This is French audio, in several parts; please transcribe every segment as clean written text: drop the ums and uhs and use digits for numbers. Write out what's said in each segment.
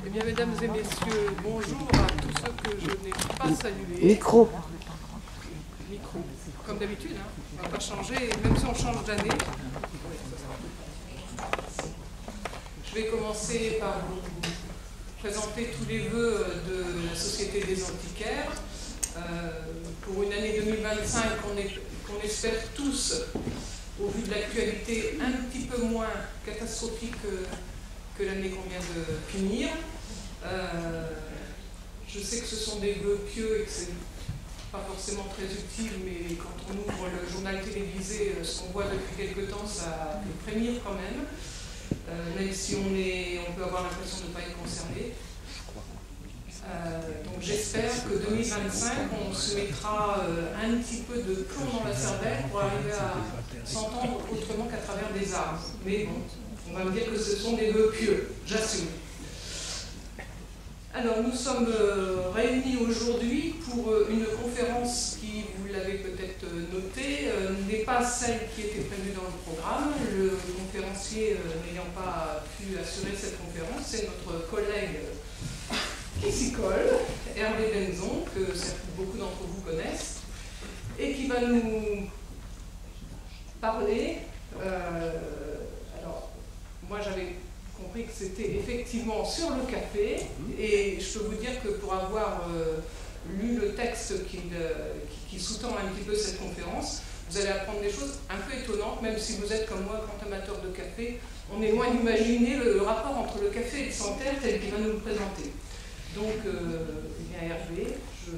Eh bien, mesdames et messieurs, bonjour à tous ceux que je n'ai pas salués. Micro. Micro. Comme d'habitude, hein. On ne va pas changer, même si on change d'année. Je vais commencer par vous présenter tous les vœux de la Société des Antiquaires pour une année 2025 qu'on espère tous, au vu de l'actualité, un petit peu moins catastrophique que l'année qu'on vient de finir. Je sais que ce sont des vœux pieux et que c'est pas forcément très utile, mais quand on ouvre le journal télévisé, ce qu'on voit depuis quelque temps, ça fait frémir quand même, même si on peut avoir l'impression de ne pas être concerné. Donc j'espère que 2025, on se mettra un petit peu de plomb dans la cervelle pour arriver à s'entendre autrement qu'à travers des armes. Mais bon, on va me dire que ce sont des vœux pieux, j'assume. Alors nous sommes réunis aujourd'hui pour une conférence qui, vous l'avez peut-être noté, n'est pas celle qui était prévue dans le programme. Le conférencier n'ayant pas pu assurer cette conférence, c'est notre collègue qui s'y colle, Hervé Benzon, que beaucoup d'entre vous connaissent, et qui va nous parler. Alors, moi j'avais compris que c'était effectivement sur le café, et je peux vous dire que pour avoir lu le texte qui sous-tend un petit peu cette conférence, vous allez apprendre des choses un peu étonnantes, même si vous êtes comme moi grand amateur de café. On est loin d'imaginer le rapport entre le café et le Santerre tel qu'il va nous le présenter. Donc, eh bien Hervé, je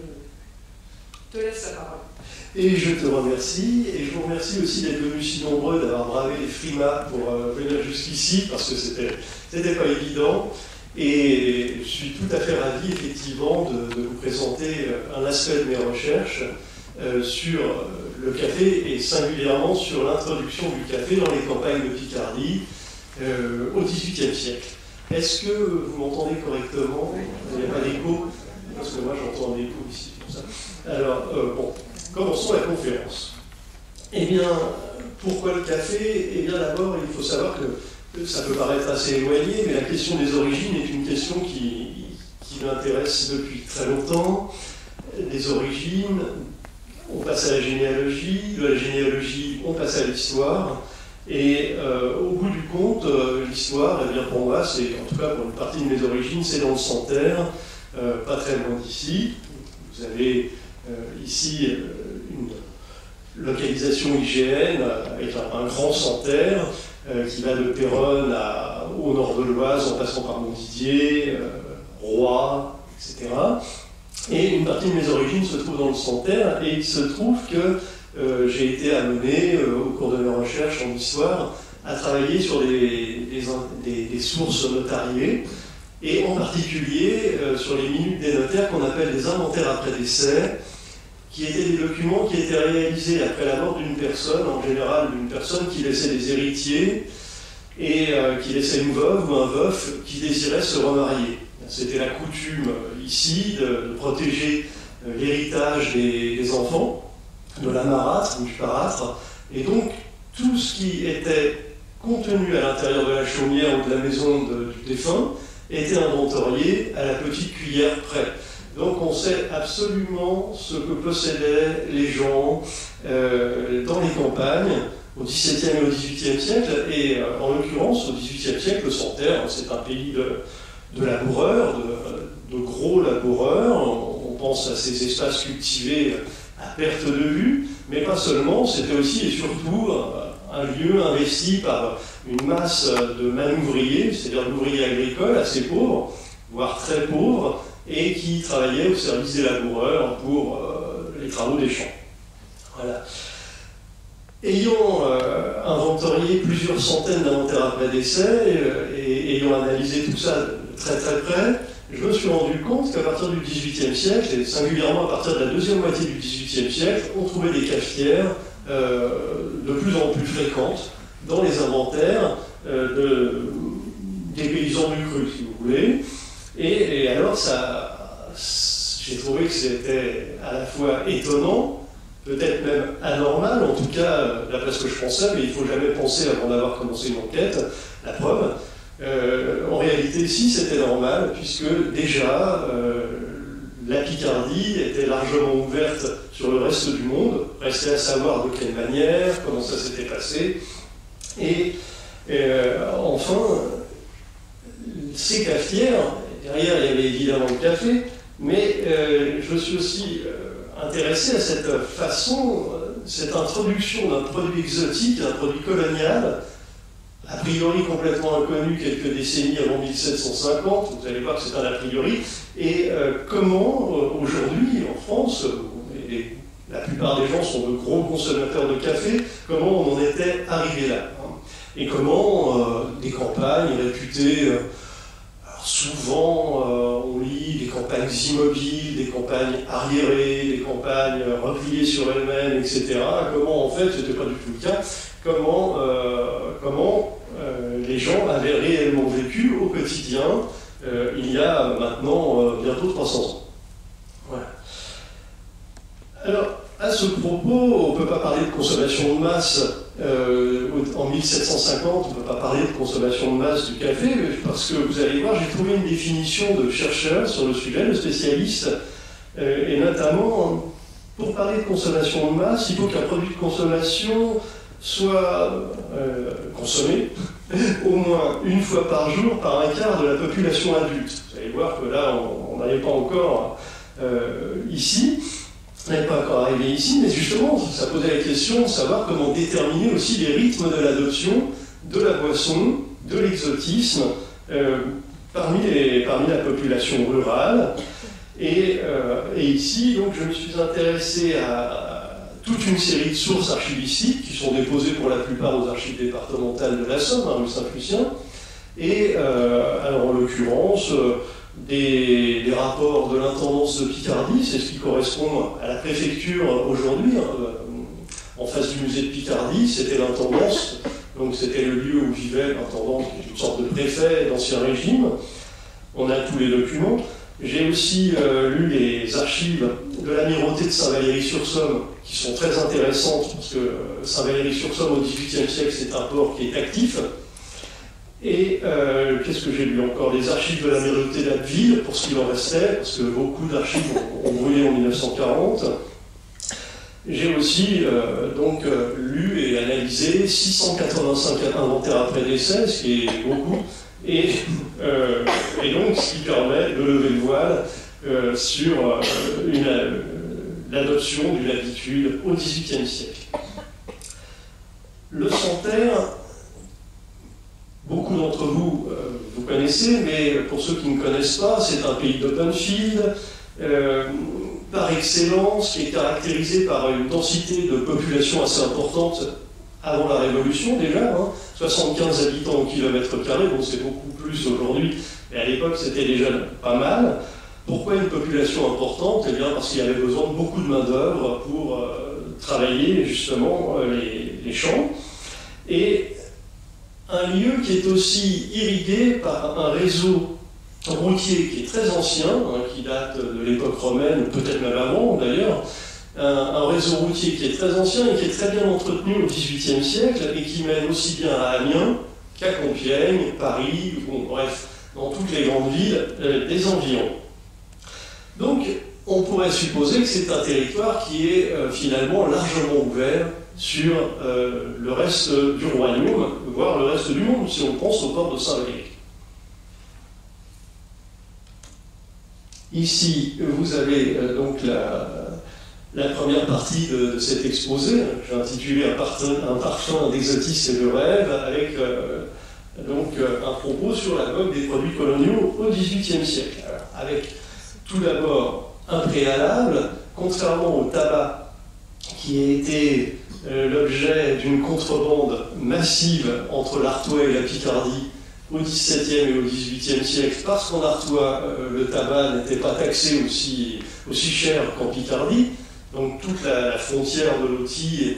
te laisse la parole. Et je te remercie, et je vous remercie aussi d'être venus si nombreux, d'avoir bravé les frimas pour venir jusqu'ici, parce que c'était pas évident. Et je suis tout à fait ravi, effectivement, de vous présenter un aspect de mes recherches sur le café, et singulièrement sur l'introduction du café dans les campagnes de Picardie au XVIIIe siècle. Est-ce que vous m'entendez correctement? Il n'y a pas d'écho? Parce que moi j'entends un écho ici, pour ça. Alors, bon, commençons la conférence. Eh bien, pourquoi le café? Eh bien, d'abord, il faut savoir que ça peut paraître assez éloigné, mais la question des origines est une question qui m'intéresse depuis très longtemps. Les origines, on passe à la généalogie, de la généalogie, on passe à l'histoire. Et au bout du compte, l'histoire, eh bien pour moi, c'est, en tout cas pour une partie de mes origines, c'est dans le Santerre, pas très loin d'ici. Vous avez ici une localisation IGN avec un grand Santerre qui va de Péronne au nord de l'Oise en passant par Montdidier, Roye, etc. Et une partie de mes origines se trouve dans le Santerre, et il se trouve que j'ai été amené, au cours de mes recherches en histoire, à travailler sur des sources notariées, et en particulier sur les minutes des notaires qu'on appelle des inventaires après décès, qui étaient des documents qui étaient réalisés après la mort d'une personne, en général d'une personne qui laissait des héritiers, et qui laissait une veuve ou un veuf qui désirait se remarier. C'était la coutume ici de protéger l'héritage des enfants, de la marâtre ou du parâtre, et donc tout ce qui était contenu à l'intérieur de la chaumière ou de la maison du défunt était inventorié à la petite cuillère près. Donc on sait absolument ce que possédaient les gens dans les campagnes au XVIIe et au XVIIIe siècle, et en l'occurrence au XVIIIe siècle, le Santerre, c'est un pays de laboureurs, de gros laboureurs. On pense à ces espaces cultivés à perte de vue, mais pas seulement, c'était aussi et surtout un lieu investi par une masse de manouvriers, c'est-à-dire d'ouvriers agricoles assez pauvres, voire très pauvres, et qui travaillaient au service des laboureurs pour les travaux des champs. Voilà. Ayant inventorié plusieurs centaines d'inventaires après décès, et ayant analysé tout ça de très très près, je me suis rendu compte qu'à partir du XVIIIe siècle, et singulièrement à partir de la deuxième moitié du XVIIIe siècle, on trouvait des cafetières de plus en plus fréquentes dans les inventaires des paysans du cru, si vous voulez. Et alors, j'ai trouvé que c'était à la fois étonnant, peut-être même anormal, en tout cas, d'après ce que je pensais, mais il ne faut jamais penser avant d'avoir commencé une enquête, la preuve. En réalité, si, c'était normal, puisque déjà, la Picardie était largement ouverte sur le reste du monde, restait à savoir de quelle manière, comment ça s'était passé. Et enfin, ces cafetières, derrière il y avait évidemment le café, mais je suis aussi intéressé à cette façon, cette introduction d'un produit exotique, d'un produit colonial, a priori complètement inconnu quelques décennies avant 1750, vous allez voir que c'est un a priori, et comment aujourd'hui en France, et la plupart des gens sont de gros consommateurs de café, comment on en était arrivé là, hein, et comment des campagnes réputées, souvent on lit des campagnes immobiles, des campagnes arriérées, des campagnes repliées sur elles-mêmes, etc. Comment en fait, ce n'était pas du tout le cas, comment les gens avaient réellement vécu au quotidien il y a maintenant bientôt 300 ans. Voilà. Alors, à ce propos, on ne peut pas parler de consommation de masse en 1750, on ne peut pas parler de consommation de masse du café, parce que vous allez voir, j'ai trouvé une définition de chercheurs sur le sujet, de spécialistes, et notamment, pour parler de consommation de masse, il faut qu'un produit de consommation soit consommé au moins une fois par jour par un quart de la population adulte. Vous allez voir que là, on n'arrive pas encore ici. On n'est pas encore arrivé ici, mais justement, ça posait la question de savoir comment déterminer aussi les rythmes de l'adoption de la boisson, de l'exotisme, parmi la population rurale. Et ici, donc, je me suis intéressé à toute une série de sources archivistiques qui sont déposées pour la plupart aux archives départementales de la Somme, rue Saint-Lucien, et alors en l'occurrence, des rapports de l'intendance de Picardie, c'est ce qui correspond à la préfecture aujourd'hui, en face du musée de Picardie, c'était l'intendance, donc c'était le lieu où vivait l'intendant, qui est une sorte de préfet d'Ancien Régime. On a tous les documents. J'ai aussi lu les archives de l'amirauté de Saint-Valery-sur-Somme, qui sont très intéressantes, parce que Saint-Valery-sur-Somme, au XVIIIe siècle, c'est un port qui est actif. Et qu'est-ce que j'ai lu encore? Les archives de l'amirauté d'Abbeville, pour ce qu'il en restait, parce que beaucoup d'archives ont brûlé en 1940. J'ai aussi donc lu et analysé 685 inventaires après décès, ce qui est beaucoup, et donc ce qui permet de lever le voile sur l'adoption d'une habitude au XVIIIe siècle. Le Santerre, beaucoup d'entre vous, vous connaissez, mais pour ceux qui ne connaissent pas, c'est un pays d'open field, par excellence, qui est caractérisé par une densité de population assez importante avant la Révolution déjà, 75 habitants au kilomètre carré, bon c'est beaucoup plus aujourd'hui, mais à l'époque c'était déjà pas mal. Pourquoi une population importante? Eh bien parce qu'il y avait besoin de beaucoup de main-d'œuvre pour travailler justement les champs. Et un lieu qui est aussi irrigué par un réseau routier qui est très ancien, qui date de l'époque romaine, peut-être même avant d'ailleurs, un réseau routier qui est très ancien et qui est très bien entretenu au XVIIIe siècle et qui mène aussi bien à Amiens qu'à Compiègne, Paris, bon, bref, dans toutes les grandes villes des environs. Donc, on pourrait supposer que c'est un territoire qui est finalement largement ouvert sur le reste du royaume, voire le reste du monde, si on pense au port de Saint-Valery. Ici, vous avez donc la première partie de cet exposé, j'ai intitulé un parfum d'exotisme et de rêve, avec donc un propos sur la mode des produits coloniaux au XVIIIe siècle. Alors, avec tout d'abord un préalable, contrairement au tabac qui a été l'objet d'une contrebande massive entre l'Artois et la Picardie au XVIIe et au XVIIIe siècle, parce qu'en Artois, le tabac n'était pas taxé aussi cher qu'en Picardie. Donc toute la frontière de l'outil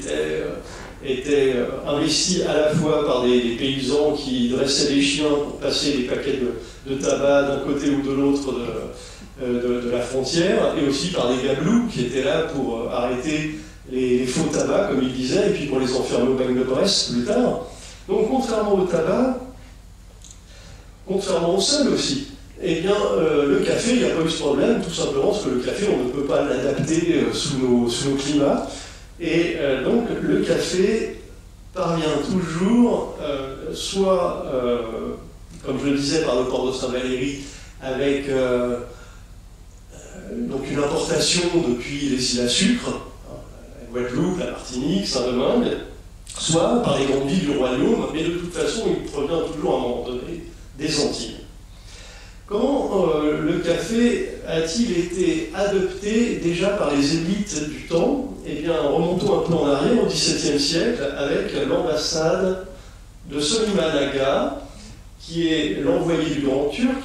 était investie à la fois par des paysans qui dressaient des chiens pour passer des paquets de tabac d'un côté ou de l'autre de la frontière, et aussi par des gabelous qui étaient là pour arrêter les faux tabacs, comme ils disaient, et puis pour les enfermer au bagne de Brest plus tard. Donc contrairement au tabac, contrairement au sel aussi, eh bien, le café, il n'y a pas eu ce problème, tout simplement parce que le café, on ne peut pas l'adapter sous nos climats. Et donc, le café parvient toujours, soit, comme je le disais, par le port de Saint-Valery, avec donc une importation depuis les îles à sucre, la Guadeloupe, la Martinique, Saint-Domingue, soit par les grandes villes du royaume, mais de toute façon, il provient toujours à un moment donné des Antilles. Comment le café a-t-il été adopté déjà par les élites du temps? Eh bien, remontons un peu en arrière, au XVIIe siècle, avec l'ambassade de Soliman Aga, qui est l'envoyé du Grand Turc,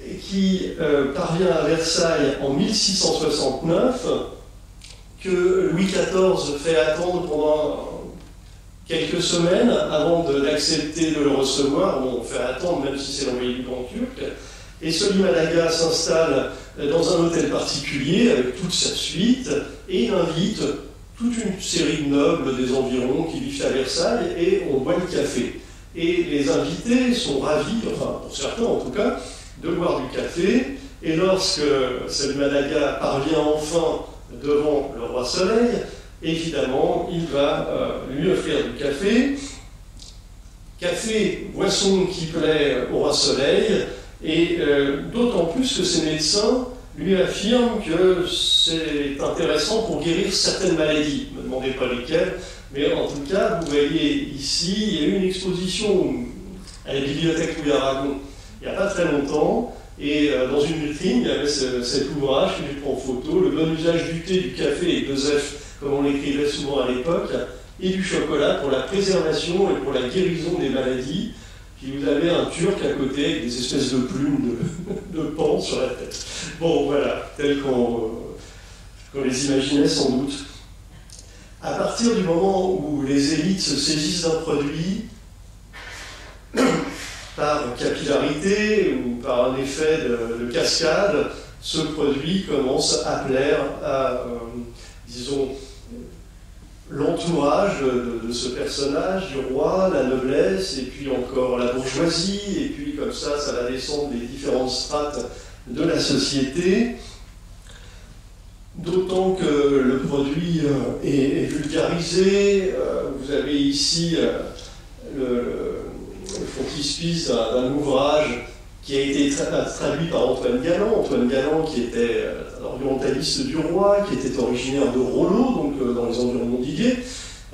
et qui parvient à Versailles en 1669, que Louis XIV fait attendre pendant quelques semaines avant d'accepter de le recevoir. Bon, on fait attendre même si c'est l'envoyé du Grand Turc. Et Soliman Aga s'installe dans un hôtel particulier avec toute sa suite et il invite toute une série de nobles des environs qui vivent à Versailles et on boit le café. Et les invités sont ravis, enfin pour certains en tout cas, de boire du café. Et lorsque Soliman Aga parvient enfin devant le roi Soleil, évidemment, il va lui offrir du café. Café, boisson qui plaît au roi Soleil, et d'autant plus que ces médecins lui affirment que c'est intéressant pour guérir certaines maladies. Ne me demandez pas lesquelles, mais en tout cas, vous voyez ici, il y a eu une exposition à la bibliothèque Louis Aragon il n'y a pas très longtemps, et dans une vitrine, il y avait cet ouvrage que j'ai pris en photo, Le bon usage du thé, du café et de Joseph, comme on l'écrivait souvent à l'époque, et du chocolat pour la préservation et pour la guérison des maladies. Puis vous avez un Turc à côté avec des espèces de plumes de paon sur la tête. Bon, voilà, tel qu'on les imaginait sans doute. À partir du moment où les élites se saisissent d'un produit, par capillarité ou par un effet de cascade, ce produit commence à plaire à, disons, l'entourage de ce personnage, du roi, la noblesse, et puis encore la bourgeoisie, et puis comme ça va descendre les différentes strates de la société. D'autant que le produit est vulgarisé. Vous avez ici le frontispice d'un ouvrage qui a été traduit par Antoine Galland. Antoine Galland qui était un orientaliste du roi, qui était originaire de Rollo, donc dans les environs d'Iguet,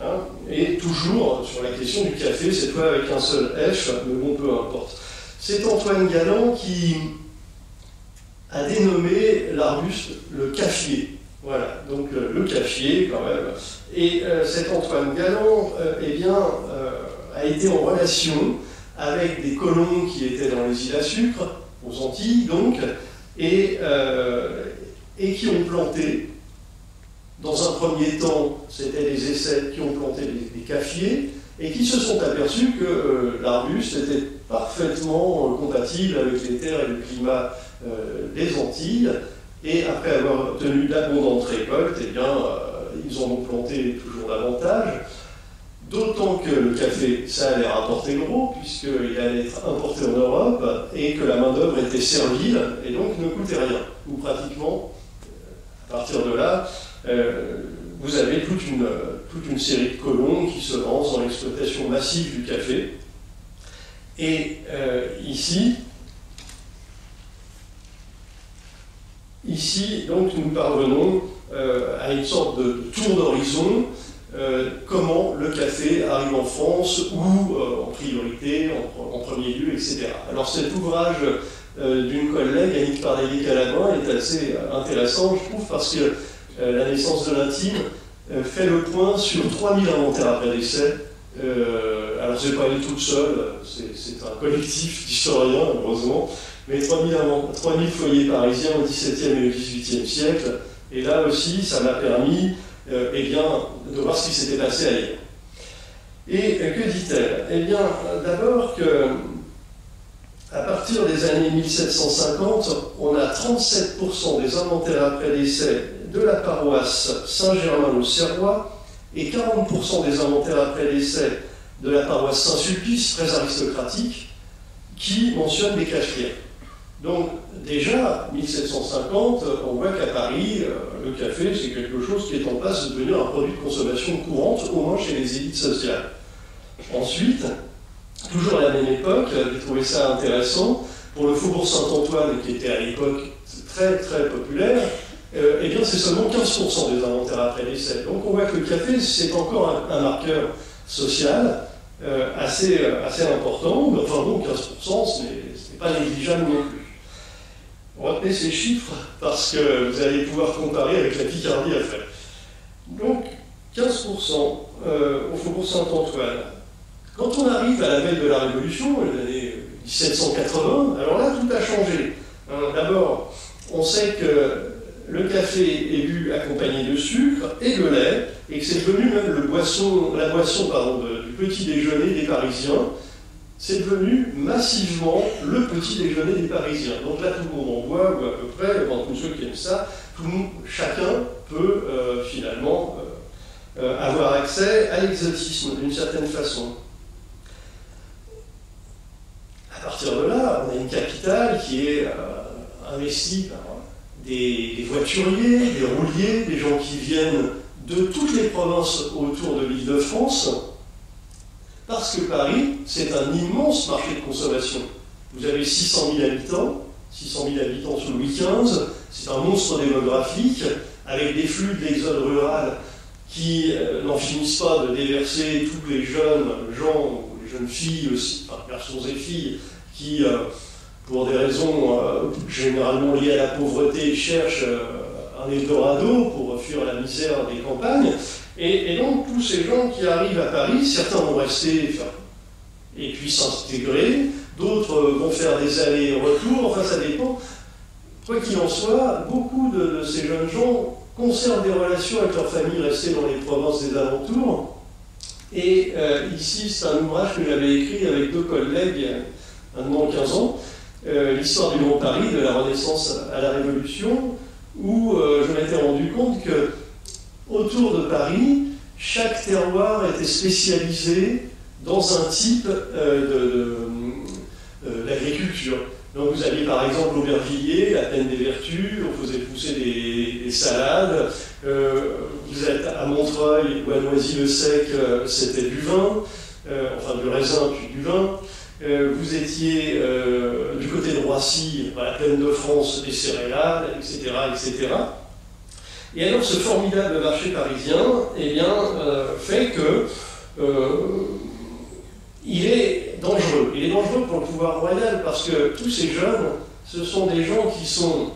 hein, et toujours sur la question du café, cette fois avec un seul F, mais bon, peu importe. C'est Antoine Galland qui a dénommé l'arbuste le cafier. Voilà, donc le cafier quand même. Et cet Antoine Galland, eh bien, a été en relation avec des colons qui étaient dans les îles à sucre, aux Antilles donc, et qui ont planté, dans un premier temps, c'était des essais qui ont planté des cafiers, et qui se sont aperçus que l'arbuste était parfaitement compatible avec les terres et le climat des Antilles, et après avoir obtenu d'abondantes récoltes, eh bien, ils en ont planté toujours davantage. D'autant que le café, ça allait rapporter gros, puisqu'il allait être importé en Europe, et que la main-d'œuvre était servile, et donc ne coûtait rien. Ou pratiquement, à partir de là, vous avez toute une série de colons qui se lancent dans l'exploitation massive du café. Et ici, donc, nous parvenons à une sorte de tour d'horizon. Comment le café arrive en France, où en priorité, en premier lieu, etc. Alors cet ouvrage d'une collègue, Annick Pardailly-Calabin, est assez intéressant, je trouve, parce que La naissance de l'intime fait le point sur 3000 inventaires après décès. Alors je n'ai pas été toute seule, c'est un collectif d'historiens, heureusement, mais 3000 foyers parisiens au XVIIe et au XVIIIe siècle, et là aussi, ça m'a permis eh bien, de voir ce qui s'était passé ailleurs. Et que dit-elle? Eh bien, d'abord que, à partir des années 1750, on a 37% des inventaires après décès de la paroisse Saint-Germain-l'Auxerrois et 40% des inventaires après décès de la paroisse Saint-Sulpice, très aristocratique. qui mentionne des cafetières. Donc déjà, 1750, on voit qu'à Paris, le café, c'est quelque chose qui est en passe de devenir un produit de consommation courante, au moins chez les élites sociales. Ensuite, toujours à la même époque, j'ai trouvé ça intéressant, pour le Faubourg Saint-Antoine, qui était à l'époque très très populaire, eh bien c'est seulement 15% des inventaires après décès. Donc on voit que le café, c'est encore un marqueur social assez important, mais enfin bon, 15%, ce n'est pas négligeable non plus. Retenez ces chiffres parce que vous allez pouvoir comparer avec la Picardie après. Donc 15% au Faubourg Saint-Antoine. Quand on arrive à la veille de la Révolution, l'année 1780, alors là tout a changé. D'abord, on sait que le café est bu accompagné de sucre et de lait, et que c'est devenu même la boisson du petit déjeuner des Parisiens. C'est devenu massivement le petit déjeuner des Parisiens. Donc là, tout le monde en boit, ou à peu près, tous ceux qui aiment ça, chacun peut finalement avoir accès à l'exotisme d'une certaine façon. À partir de là, on a une capitale qui est investie par des voituriers, des rouliers, des gens qui viennent de toutes les provinces autour de l'Île-de-France, parce que Paris, c'est un immense marché de consommation. Vous avez 600 000 habitants sous Louis XV, c'est un monstre démographique, avec des flux de l'exode rural qui n'en finissent pas de déverser tous les jeunes gens, ou les jeunes filles aussi, enfin garçons et filles, qui, pour des raisons généralement liées à la pauvreté, cherchent un Eldorado pour fuir la misère des campagnes. Et donc, tous ces gens qui arrivent à Paris, certains vont rester et puis s'intégrer, d'autres vont faire des allers-retours, enfin ça dépend. Quoi qu'il en soit, beaucoup de ces jeunes gens conservent des relations avec leur famille restée dans les provinces des alentours. Et ici, c'est un ouvrage que j'avais écrit avec deux collègues il y a maintenant 15 ans, l'histoire du Grand Paris, de la Renaissance à la Révolution, où je m'étais rendu compte que autour de Paris, chaque terroir était spécialisé dans un type d'agriculture. Donc vous aviez par exemple l'Aubervilliers, la Plaine des Vertus, on faisait pousser des salades. Vous êtes à Montreuil ou à Noisy-le-Sec, c'était du vin, enfin du raisin puis du vin. Vous étiez du côté de Roissy, la Plaine de France, des céréales, etc., etc. Et alors ce formidable marché parisien eh bien, fait que il est dangereux. Il est dangereux pour le pouvoir royal parce que tous ces jeunes, ce sont des gens qui sont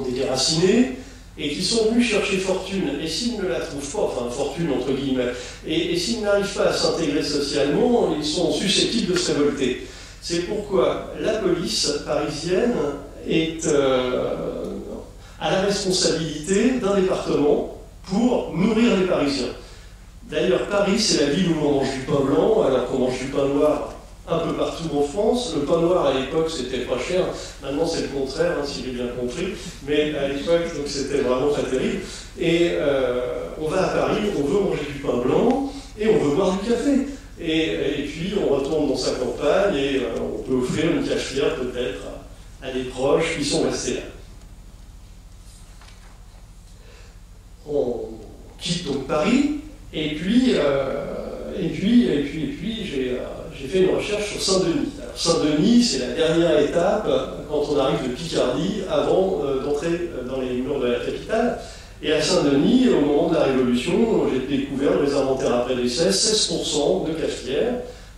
des déracinés et qui sont venus chercher fortune. Et s'ils ne la trouvent pas, enfin fortune entre guillemets, et s'ils n'arrivent pas à s'intégrer socialement, ils sont susceptibles de se révolter. C'est pourquoi la police parisienne est à la responsabilité d'un département pour nourrir les Parisiens. D'ailleurs, Paris, c'est la ville où on mange du pain blanc, alors qu'on mange du pain noir un peu partout en France. Le pain noir, à l'époque, c'était pas cher. Maintenant, c'est le contraire, si j'ai bien compris. Mais à l'époque, c'était vraiment très terrible. Et on va à Paris, on veut manger du pain blanc et on veut boire du café. Et puis, on retourne dans sa campagne et on peut offrir une cafetière peut-être à des proches qui sont restés là. On quitte donc Paris, et puis j'ai fait une recherche sur Saint-Denis. Alors Saint-Denis, c'est la dernière étape quand on arrive de Picardie avant d'entrer dans les murs de la capitale. Et à Saint-Denis, au moment de la Révolution, j'ai découvert dans les inventaires après décès 16% de cafetières.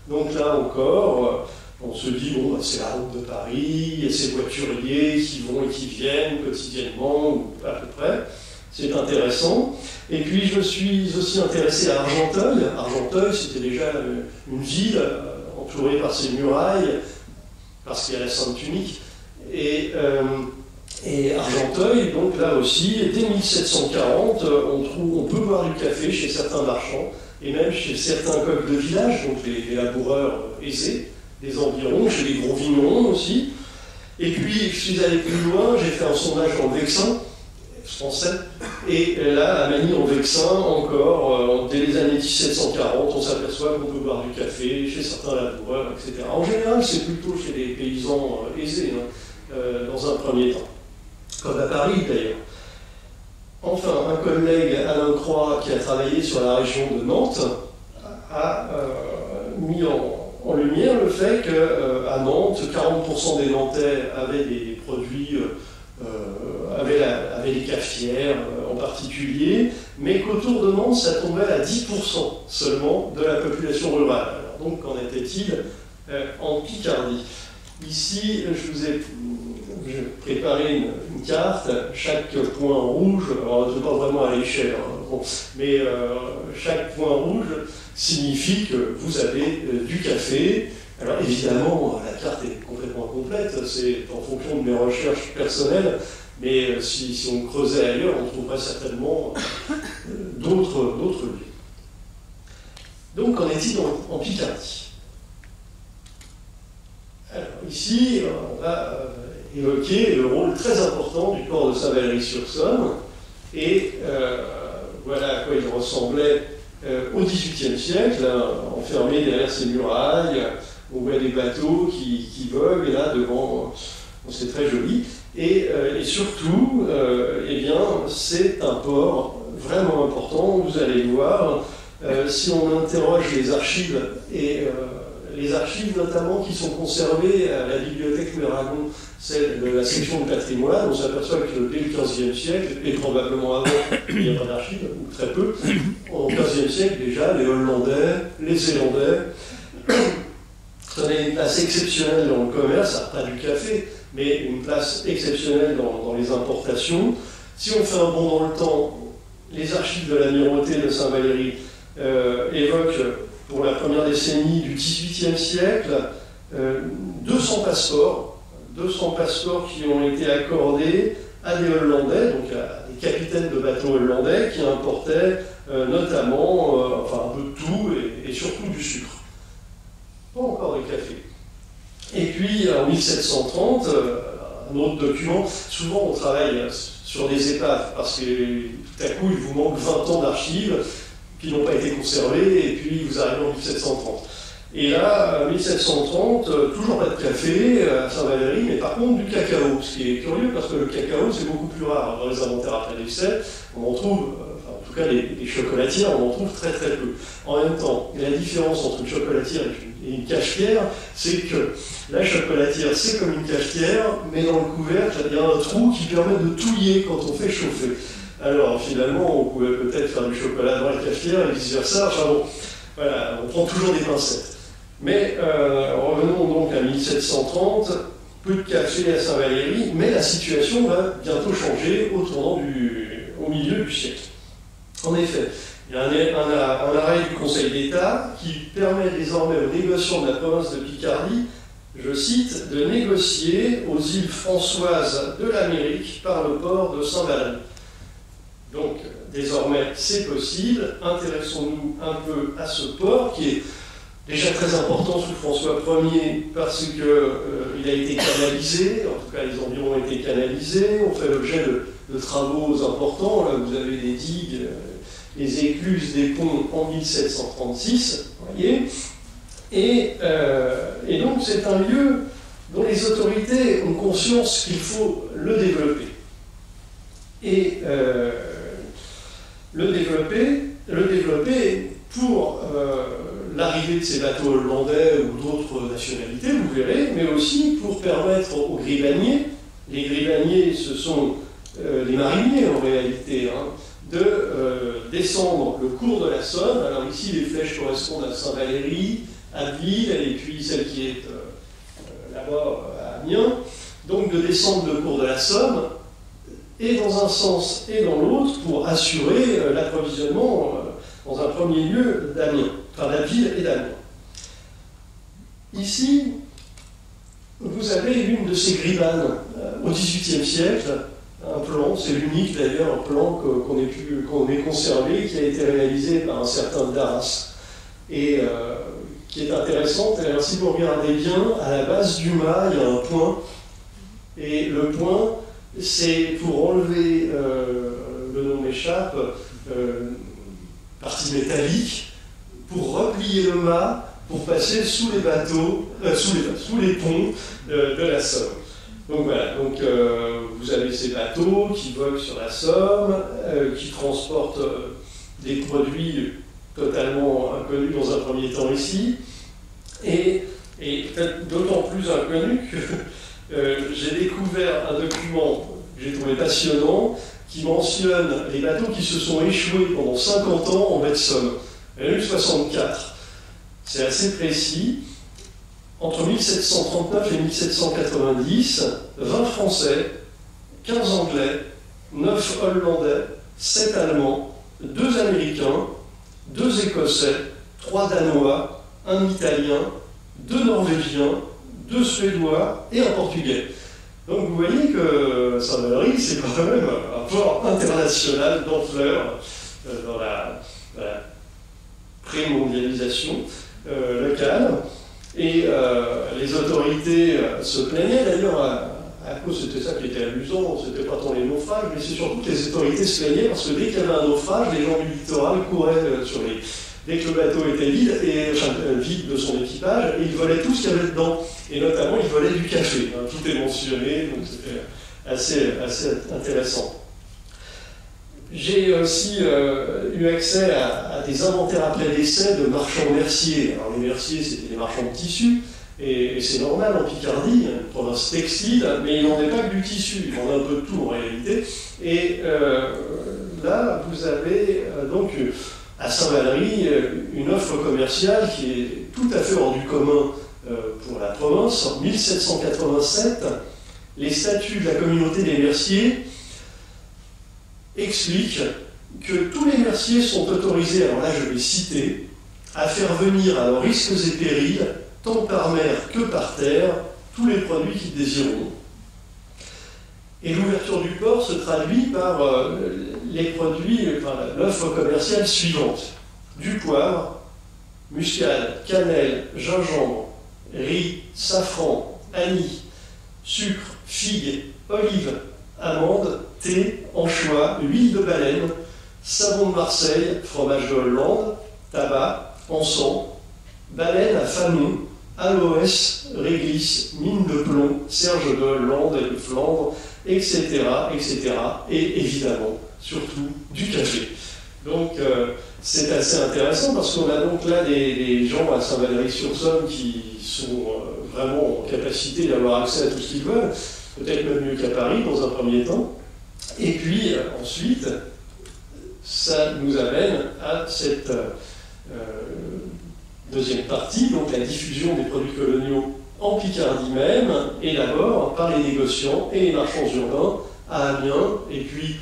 Donc là encore, on se dit, bon, c'est la route de Paris, il y a ces voituriers qui vont et qui viennent quotidiennement, ou à peu près. C'est intéressant. Et puis je me suis aussi intéressé à Argenteuil. Argenteuil, c'était déjà une ville entourée par ses murailles, parce qu'il y a la Sainte Tunique. Et Argenteuil, donc là aussi, dès 1740, on peut boire du café chez certains marchands, et même chez certains coqs de village, donc les laboureurs aisés des environs, chez les gros vignerons aussi. Et puis, je suis allé plus loin, j'ai fait un sondage dans le Vexin, français. Et là, à Magny-en-Vexin, encore, dès les années 1740, on s'aperçoit qu'on peut boire du café chez certains laboureurs, etc. En général, c'est plutôt chez des paysans aisés, hein, dans un premier temps. Comme à Paris, d'ailleurs. Enfin, un collègue, Alain Croix, qui a travaillé sur la région de Nantes, a mis en lumière le fait qu'à Nantes, 40% des Nantais avaient des produits, avaient des cafetières en particulier, mais qu'autour de Nantes, ça tombait à 10% seulement de la population rurale. Alors donc, qu'en était-il en Picardie? Ici, je vous ai préparé une carte, chaque point rouge, alors je ne pas vraiment à l'échelle, hein, bon, mais chaque point rouge signifie que vous avez du café. Alors évidemment, la carte est complètement complète, c'est en fonction de mes recherches personnelles, mais si on creusait ailleurs, on trouverait certainement d'autres lieux. Donc, qu'en est-il en Picardie? Alors ici, on va évoquer le rôle très important du port de Saint-Valery-sur-Somme, et voilà à quoi il ressemblait au XVIIIe siècle, hein, enfermé derrière ces murailles. On voit des bateaux qui voguent, et là, devant, c'est très joli. Et surtout, eh bien, c'est un port vraiment important, vous allez le voir. Si on interroge les archives, et les archives notamment qui sont conservées à la bibliothèque Miragon, celle de la section de patrimoine, on s'aperçoit que dès le XVe siècle, et probablement avant, il n'y a pas d'archives, ou très peu, au XVe siècle déjà, les Hollandais, les Zélandais, prenaient une place exceptionnelle dans le commerce, pas du café, mais une place exceptionnelle dans les importations. Si on fait un bond dans le temps, les archives de l'amirauté de Saint-Valery évoquent, pour la première décennie du XVIIIe siècle, 200 passeports qui ont été accordés à des Hollandais, donc à des capitaines de bateaux hollandais qui importaient notamment enfin, un peu de tout et surtout du sucre. Pas encore de café. Et puis en 1730, un autre document, souvent on travaille sur des épaves parce que tout à coup il vous manque 20 ans d'archives qui n'ont pas été conservées et puis vous arrivez en 1730. Et là, 1730, toujours pas de café à Saint-Valery, mais par contre du cacao, ce qui est curieux parce que le cacao c'est beaucoup plus rare dans les inventaires après décès. On en trouve, en tout cas les chocolatières, on en trouve très très peu. En même temps, la différence entre une chocolatière et une cafetière, c'est que la chocolatière c'est comme une cafetière, mais dans le couvercle il y a un trou qui permet de touiller quand on fait chauffer. Alors finalement, on pouvait peut-être faire du chocolat dans la cafetière et vice-versa. Enfin bon, voilà, on prend toujours des pincettes. Mais revenons donc à 1730, peu de café à Saint-Valery, mais la situation va bientôt changer au milieu du siècle. En effet, il y a un arrêt du Conseil d'État qui permet désormais aux négociants de la province de Picardie, je cite, de négocier aux îles Françoises de l'Amérique par le port de Saint-Valery. Donc, désormais, c'est possible. Intéressons-nous un peu à ce port qui est déjà très important sous François Ier parce qu'il a été canalisé, en tout cas les environs ont été canalisés, on fait l'objet de travaux importants. Là, vous avez des digues, les écluses des ponts en 1736, voyez. Et donc, c'est un lieu dont les autorités ont conscience qu'il faut le développer. Et le développer pour l'arrivée de ces bateaux hollandais ou d'autres nationalités, vous verrez, mais aussi pour permettre aux gribaniers, les gribaniers ce sont les mariniers en réalité, hein, de descendre le cours de la Somme. Alors ici les flèches correspondent à Saint-Valery, à Ville, et puis celle qui est là-bas à Amiens, donc de descendre le cours de la Somme, et dans un sens et dans l'autre, pour assurer l'approvisionnement, dans un premier lieu, d'Amiens, enfin d'Abbeville et d'Amiens. Ici, vous avez l'une de ces gribanes au XVIIIe siècle, un plan, c'est l'unique d'ailleurs, un plan qu'on ait conservé, qui a été réalisé par un certain Darras, et qui est intéressante. Alors si vous regardez bien, à la base du mât, il y a un point, et le point c'est pour enlever, le nom m'échappe, partie métallique, pour replier le mât, pour passer sous les bateaux, sous les ponts de la Somme. Donc voilà, donc, vous avez ces bateaux qui voguent sur la Somme, qui transportent des produits totalement inconnus dans un premier temps ici, et d'autant plus inconnus que j'ai découvert un document que j'ai trouvé passionnant qui mentionne les bateaux qui se sont échoués pendant 50 ans en baie de Somme. Il y en a eu 64. C'est assez précis. Entre 1739 et 1790, 20 Français, 15 Anglais, 9 Hollandais, 7 Allemands, 2 Américains, 2 Écossais, 3 Danois, 1 Italien, 2 Norvégiens, 2 Suédois et un Portugais. Donc vous voyez que Saint-Valery, c'est quand même un port international d'ampleur dans la pré-mondialisation locale. Et les autorités se plaignaient, d'ailleurs, à cause, c'était ça qui était amusant, c'était pas tant les naufrages, mais c'est surtout que les autorités se plaignaient parce que dès qu'il y avait un naufrage, les gens du littoral couraient dès que le bateau était vide, vide de son équipage, et ils volaient tout ce qu'il y avait dedans. Et notamment, ils volaient du café. Hein, tout est mentionné, donc c'était assez intéressant. J'ai aussi eu accès à des inventaires après décès de marchands merciers. Alors les merciers, c'était des marchands de tissus, et c'est normal en Picardie, une province textile, mais ils n'en vendaient pas que du tissu, ils vendaient un peu de tout en réalité. Et là, vous avez donc à Saint-Valery une offre commerciale qui est tout à fait hors du commun pour la province. En 1787, les statuts de la communauté des merciers expliquent que tous les merciers sont autorisés, alors là je vais citer, à faire venir à leurs risques et périls, tant par mer que par terre, tous les produits qu'ils désireront. Et l'ouverture du port se traduit par l'offre commerciale suivante: du poivre, muscade, cannelle, gingembre, riz, safran, anis, sucre, figues, olives, amandes, thé, anchois, huile de baleine, savon de Marseille, fromage de Hollande, tabac, encens, baleine à Fanon, aloès, réglisse, mine de plomb, serge de Hollande et de Flandre, etc., etc. Et évidemment, surtout, du café. Donc, c'est assez intéressant parce qu'on a donc là des gens à Saint-Valery-sur-Somme qui sont vraiment en capacité d'avoir accès à tout ce qu'ils veulent, peut-être même mieux qu'à Paris dans un premier temps. Et puis ensuite, ça nous amène à cette deuxième partie, donc la diffusion des produits coloniaux en Picardie même, et d'abord par les négociants et les marchands urbains à Amiens, et puis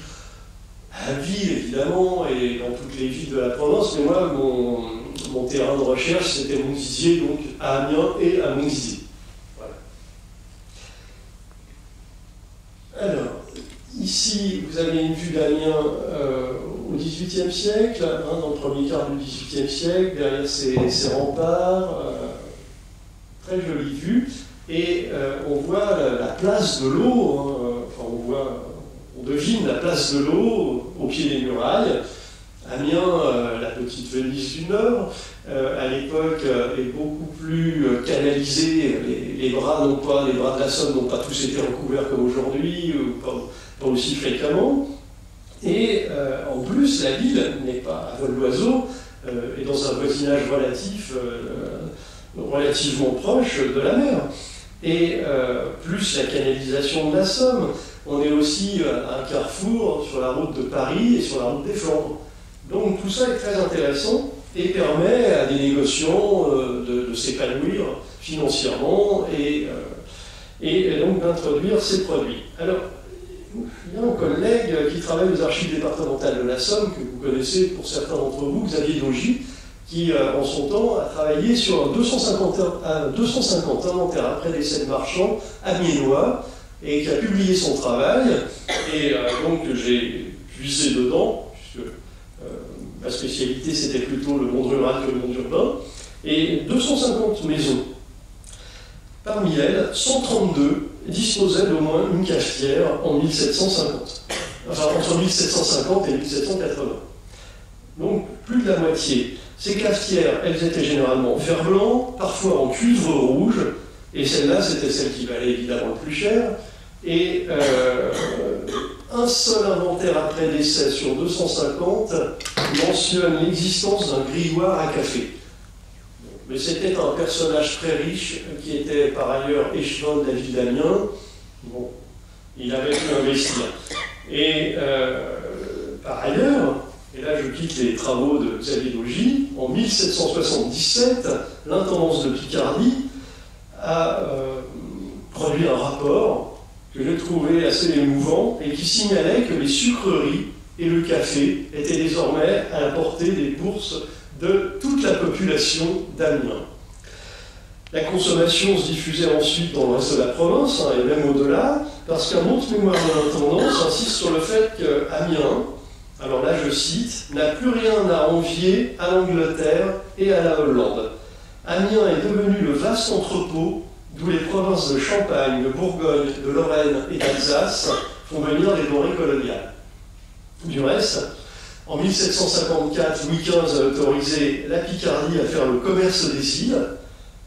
à Ville évidemment, et dans toutes les villes de la province. Mais moi, mon terrain de recherche, c'était Montdidier, donc à Amiens et à Montdidier. Voilà. Alors, ici, vous avez une vue d'Amiens au XVIIIe siècle, hein, dans le premier quart du XVIIIe siècle, derrière ces remparts, très jolie vue, et on voit la place de l'eau, hein, on devine la place de l'eau au pied des murailles. Amiens, la petite Venise du Nord, à l'époque est beaucoup plus canalisée. Les bras de la Somme n'ont pas tous été recouverts comme aujourd'hui, ou pas aussi fréquemment. Et en plus, la ville n'est pas à vol d'oiseau, est dans un voisinage relativement proche de la mer. Et plus la canalisation de la Somme, on est aussi à un carrefour sur la route de Paris et sur la route des Flandres. Donc tout ça est très intéressant et permet à des négociants de s'épanouir financièrement et donc d'introduire ces produits. Alors, il y a un collègue qui travaille aux archives départementales de la Somme, que vous connaissez pour certains d'entre vous, Xavier Daugy, qui en son temps a travaillé sur 250 inventaires après décès de marchands amiénois, et qui a publié son travail, et donc j'ai puisé dedans, puisque ma spécialité c'était plutôt le monde rural que le monde urbain, et 250 maisons. Parmi elles, 132 disposait d'au moins une cafetière en 1750. Enfin, entre 1750 et 1780. Donc, plus de la moitié. Ces cafetières, elles étaient généralement en fer blanc, parfois en cuivre rouge, et celle-là, c'était celle qui valait évidemment le plus cher. Et un seul inventaire après décès sur 250 mentionne l'existence d'un grilloir à café. Mais c'était un personnage très riche qui était par ailleurs échevin de la ville d'Amiens. Bon, il avait pu investir. Et par ailleurs, et là je quitte les travaux de Xavier Daugy, en 1777, l'intendance de Picardie a produit un rapport que j'ai trouvé assez émouvant et qui signalait que les sucreries et le café étaient désormais à la portée des bourses de toute la population d'Amiens. La consommation se diffusait ensuite dans le reste de la province, et même au-delà, parce qu'un autre mémoire de l'intendance insiste sur le fait qu'Amiens, alors là je cite, n'a plus rien à envier à l'Angleterre et à la Hollande. Amiens est devenu le vaste entrepôt d'où les provinces de Champagne, de Bourgogne, de Lorraine et d'Alsace font venir les denrées coloniales. Du reste, en 1754, Louis XV a autorisé la Picardie à faire le commerce des îles,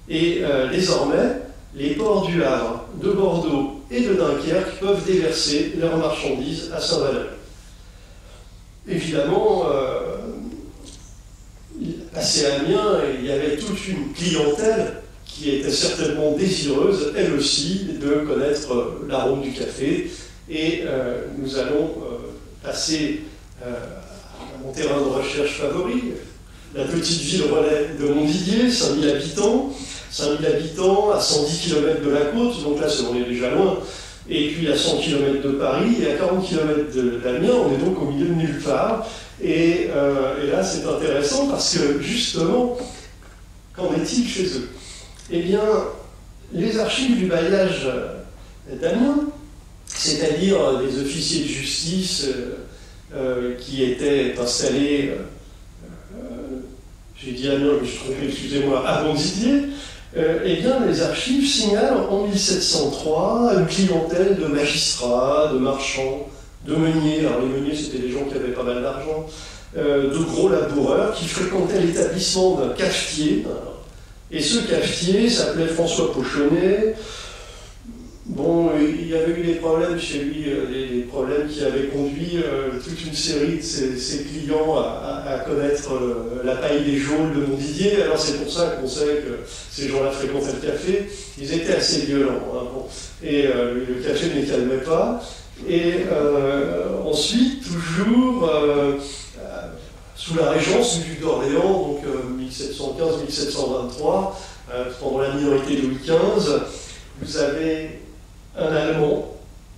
et désormais, les ports du Havre, de Bordeaux et de Dunkerque peuvent déverser leurs marchandises à Saint-Valery. Évidemment, passé à Amiens, il y avait toute une clientèle qui était certainement désireuse, elle aussi, de connaître l'arôme du café. Et nous allons passer à mon terrain de recherche favori, la petite ville relais de Montdidier, 5000 habitants. 5000 habitants à 110 km de la côte, donc là on est déjà loin. Et puis à 100 km de Paris et à 40 km d'Amiens, on est donc au milieu de nulle part. Et là c'est intéressant parce que justement, qu'en est-il chez eux? Eh bien, les archives du bailliage d'Amiens, c'est-à-dire des officiers de justice qui étaient installés, j'ai dit Amiens, mais je suis trompé, excusez-moi, à Montdidier, eh bien, les archives signalent en 1703 une clientèle de magistrats, de marchands, de meuniers. Alors les meuniers, c'était des gens qui avaient pas mal d'argent, de gros laboureurs qui fréquentaient l'établissement d'un cafetier. Et ce cafetier s'appelait François Pochonnet. Bon, il y avait eu des problèmes chez lui, des problèmes qui avaient conduit toute une série de ses clients à connaître la paille des geôles de Montdidier. Alors c'est pour ça qu'on sait que ces gens-là fréquentaient le café. Ils étaient assez violents. Hein, bon. Et le café ne les calmait pas. Et ensuite, toujours sous la régence du duc d'Orléans, donc 1715-1723, pendant la minorité de Louis XV, vous avez un Allemand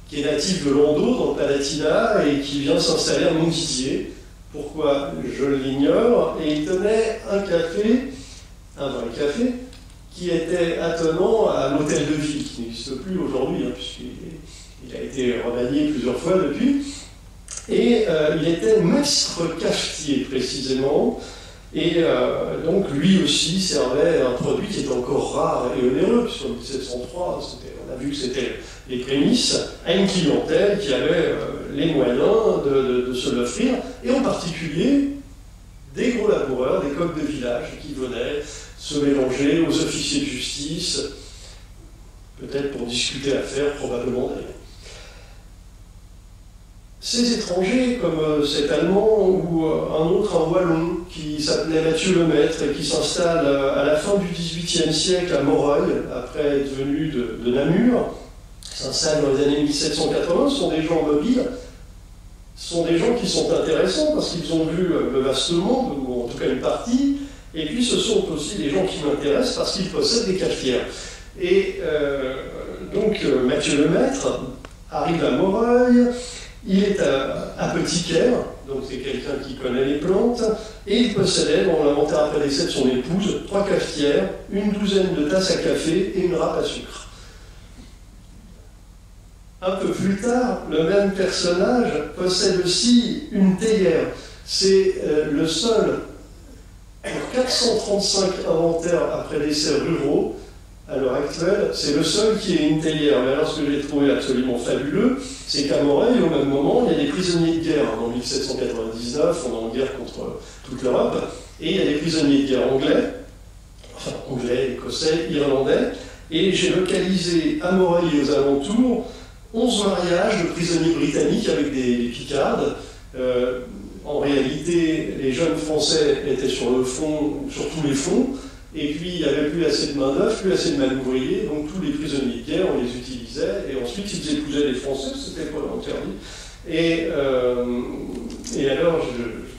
qui est natif de Landau, dans le Palatinat, et qui vient s'installer à Montdidier. Pourquoi? Je l'ignore. Et il tenait un café, un vrai café, qui était attenant à l'hôtel de ville, qui n'existe plus aujourd'hui, hein, puisqu'il a été remanié plusieurs fois depuis. Et il était maître cafetier, précisément. Et donc, lui aussi servait un produit qui était encore rare et onéreux, puisqu'en 1703, on a vu que c'était les prémices, à une clientèle qui avait les moyens de se l'offrir, et en particulier des gros laboureurs, des coqs de village qui venaient se mélanger aux officiers de justice, peut-être pour discuter affaires, probablement d'ailleurs. Ces étrangers, comme cet Allemand ou un autre, un Wallon, qui s'appelait Mathieu Lemaître et qui s'installe à la fin du XVIIIe siècle à Moreuil, après être venu de Namur, s'installe dans les années 1780, sont des gens mobiles, sont des gens qui sont intéressants parce qu'ils ont vu le vaste monde, ou en tout cas une partie, et puis ce sont aussi des gens qui m'intéressent parce qu'ils possèdent des cafetières. Et donc Mathieu Lemaître arrive à Moreuil. Il est apothicaire, donc c'est quelqu'un qui connaît les plantes, et il possédait dans l'inventaire après décès de son épouse 3 cafetières, une douzaine de tasses à café et une râpe à sucre. Un peu plus tard, le même personnage possède aussi une théière. C'est le seul, pour 435 inventaires après décès ruraux, à l'heure actuelle. C'est le seul qui est une théière. Mais alors, ce que j'ai trouvé absolument fabuleux, c'est qu'à Moreuil, au même moment, il y a des prisonniers de guerre. En 1799, on est en guerre contre toute l'Europe, et il y a des prisonniers de guerre anglais, enfin anglais, écossais, irlandais, et j'ai localisé à Moreuil et aux alentours 11 mariages de prisonniers britanniques avec des picardes. En réalité, les jeunes Français étaient sur le front, sur tous les fronts, et puis il n'y avait plus assez de main-d'œuvre, plus assez de manœuvriers, donc tous les prisonniers de guerre, on les utilisait, et ensuite ils épousaient les Français, c'était pas interdit. Et alors,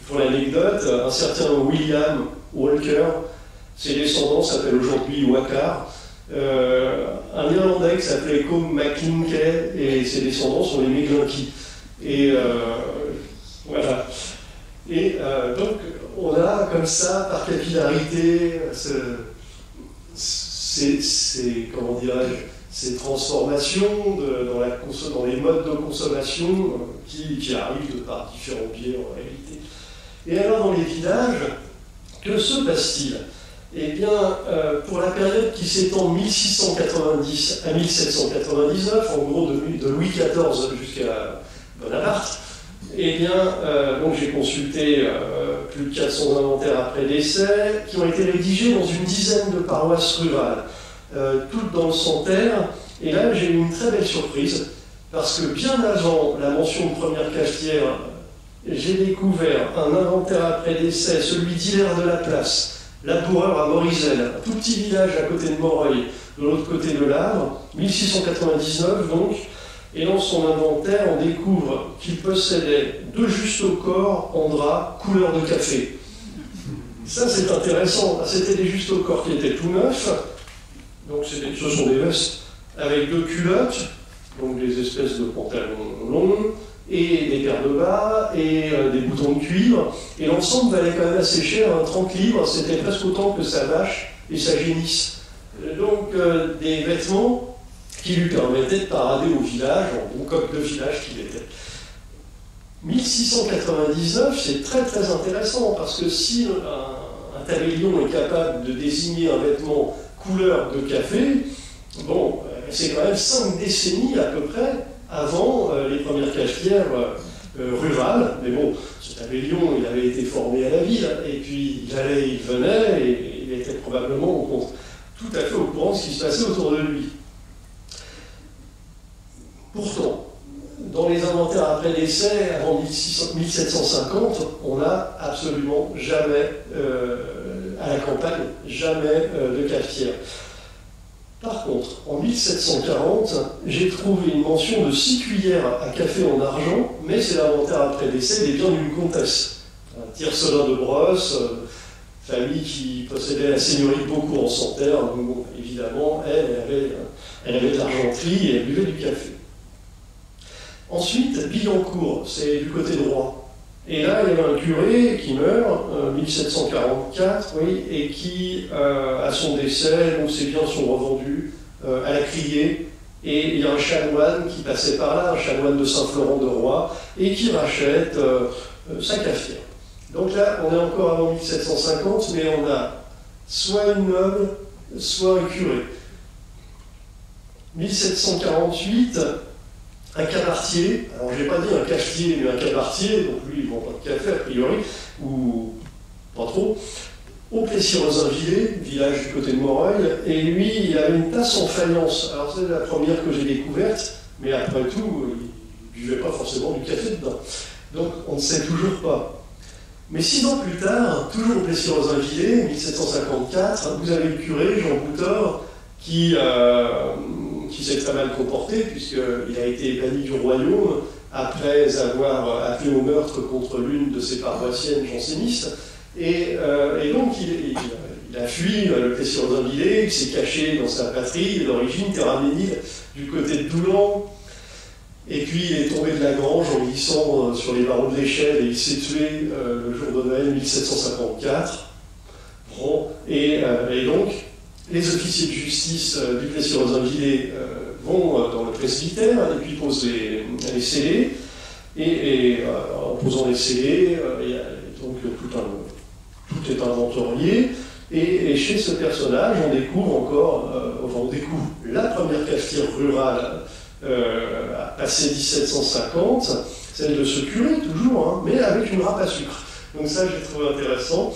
pour l'anecdote, un certain William Walker, ses descendants s'appellent aujourd'hui Wakar, un Irlandais qui s'appelait Colm McClinckay, et ses descendants sont les McGlinky. Et voilà. Et donc, on a comme ça, par capillarité, comment dirais-je, ces transformations dans les modes de consommation qui arrivent par différents biais en réalité. Et alors, dans les villages, que se passe-t-il? Eh bien, pour la période qui s'étend de 1690 à 1799, en gros de Louis XIV jusqu'à Bonaparte, eh bien, donc j'ai consulté plus de 400 inventaires après décès, qui ont été rédigés dans une dizaine de paroisses rurales, toutes dans le Santerre. Et là, j'ai eu une très belle surprise, parce que bien avant la mention de première cafetière, j'ai découvert un inventaire après décès, celui d'Hilaire de la Place, laboureur à Morizelle, un tout petit village à côté de Moreuil, de l'autre côté de l'Arbre, 1699 donc. Et dans son inventaire, on découvre qu'il possédait 2 justes-au-corps en drap couleur de café. Ça, c'est intéressant. C'était des justes-au-corps qui étaient tout neufs. Donc, ce sont des vestes avec 2 culottes, donc des espèces de pantalons longs, et des paires de bas, et des boutons de cuivre. Et l'ensemble valait quand même assez cher, 30 livres. C'était presque autant que sa vache et sa génisse. Donc, des vêtements qui lui permettait de parader au village, en bon coq de village qu'il était. 1699, c'est très très intéressant, parce que si un tabellion est capable de désigner un vêtement couleur de café, bon, c'est quand même 5 décennies à peu près avant les premières cafetières rurales. Mais bon, ce tabellion, il avait été formé à la ville, et puis il allait, il venait, et il était probablement tout à fait au courant de ce qui se passait autour de lui. Pourtant, dans les inventaires après décès, avant 1750, on n'a absolument jamais, à la campagne, jamais de cafetière. Par contre, en 1740, j'ai trouvé une mention de 6 cuillères à café en argent, mais c'est l'inventaire après décès des biens d'une comtesse. Un Tiercelin de Brosse, famille qui possédait la seigneurie de Beaucourt en Santerre, donc bon, évidemment, elle avait de l'argenterie et elle buvait du café. Ensuite, Billancourt, c'est du côté droit. Et là, il y avait un curé qui meurt, 1744, oui, et qui, à son décès, donc ses biens sont revendus à la criée, et il y a un chanoine qui passait par là, un chanoine de Saint-Florent-de-Roy, et qui rachète sa cafetière. Donc là, on est encore avant 1750, mais on a soit une noble, soit un curé. 1748, un cabaretier, alors je n'ai pas dit un cafetier, mais un cabaretier, donc lui il ne vend pas de café a priori, ou pas trop, au Plessis-Rosainvillers, village du côté de Moreuil, et lui il avait une tasse en faïence. Alors c'est la première que j'ai découverte, mais après tout, il ne buvait pas forcément du café dedans. Donc on ne sait toujours pas. Mais 6 ans plus tard, toujours au Plessis-Rosainvillers, 1754, vous avez le curé, Jean Boutor, qui s'est très mal comporté, puisqu'il a été banni du royaume après avoir appelé au meurtre contre l'une de ses paroissiennes jansénistes. Et donc, il a fui le Plessis-Rosainvillers, il s'est caché dans sa patrie d'origine, Terraménil, du côté de Doulan. Et puis, il est tombé de la grange en glissant sur les barreaux de l'échelle et il s'est tué le jour de Noël 1754. Bon, et donc, les officiers de justice du Plessis-Rosainvillers vont dans le presbytère et puis posent les scellés. Et en posant les scellés, il y a donc tout est inventorié. Et chez ce personnage, on découvre encore, on découvre la première cafetière rurale passé 1750, celle de ce curé toujours, hein, mais avec une râpe à sucre. Donc ça, j'ai trouvé intéressant.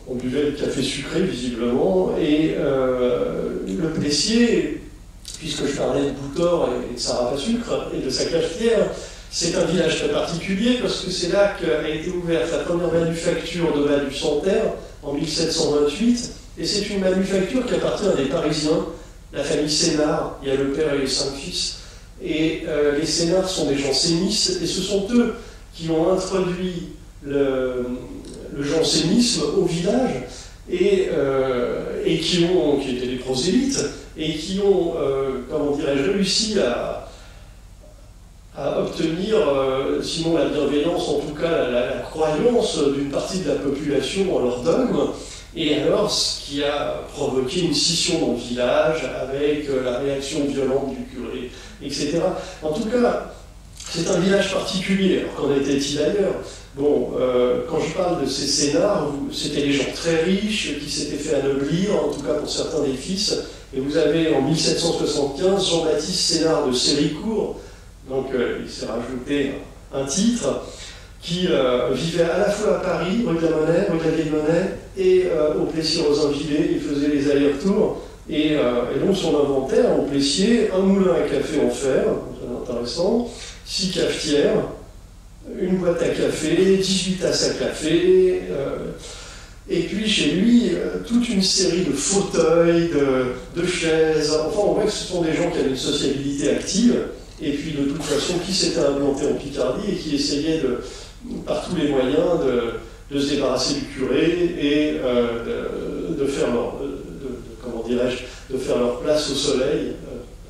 On buvait le café sucré, visiblement, et le Plessier, puisque je parlais de Boutor et de sa râpe à sucre et de sa cafetière, c'est un village très particulier parce que c'est là qu'a été ouverte la première manufacture de Val du Santerre en 1728, et c'est une manufacture qui appartient à des Parisiens, la famille Sénard. Il y a le père et les 5 fils, et les Sénards sont des jansénistes, et ce sont eux qui ont introduit le jansénisme au village, et qui étaient des prosélytes, et qui ont, comment dirais-je, réussi à obtenir, sinon la bienveillance, en tout cas la croyance d'une partie de la population en leur dogme, et alors ce qui a provoqué une scission dans le village avec la réaction violente du curé, etc. En tout cas, c'est un village particulier. Alors qu'en était-il ailleurs? Bon, quand je parle de ces Sénards, c'était des gens très riches qui s'étaient fait anoblir, en tout cas pour certains des fils. Et vous avez en 1775 Jean-Baptiste Sénard de Séricourt, donc il s'est rajouté un titre, qui vivait à la fois à Paris, rue de la Monnaie, rue de la Vieille Monnaie, et au Plessis-Rosainvillers. Il faisait les allers-retours. Et donc son inventaire, au Plessier, un moulin à café en fer, c'est intéressant, 6 cafetières, une boîte à café, 18 tasses à café, et puis chez lui, toute une série de fauteuils, de chaises. Enfin, on voit que ce sont des gens qui avaient une sociabilité active, et puis de toute façon, qui s'étaient implantés en Picardie et qui essayaient par tous les moyens de se débarrasser du curé et de faire leur, comment dirais-je, de faire leur place au soleil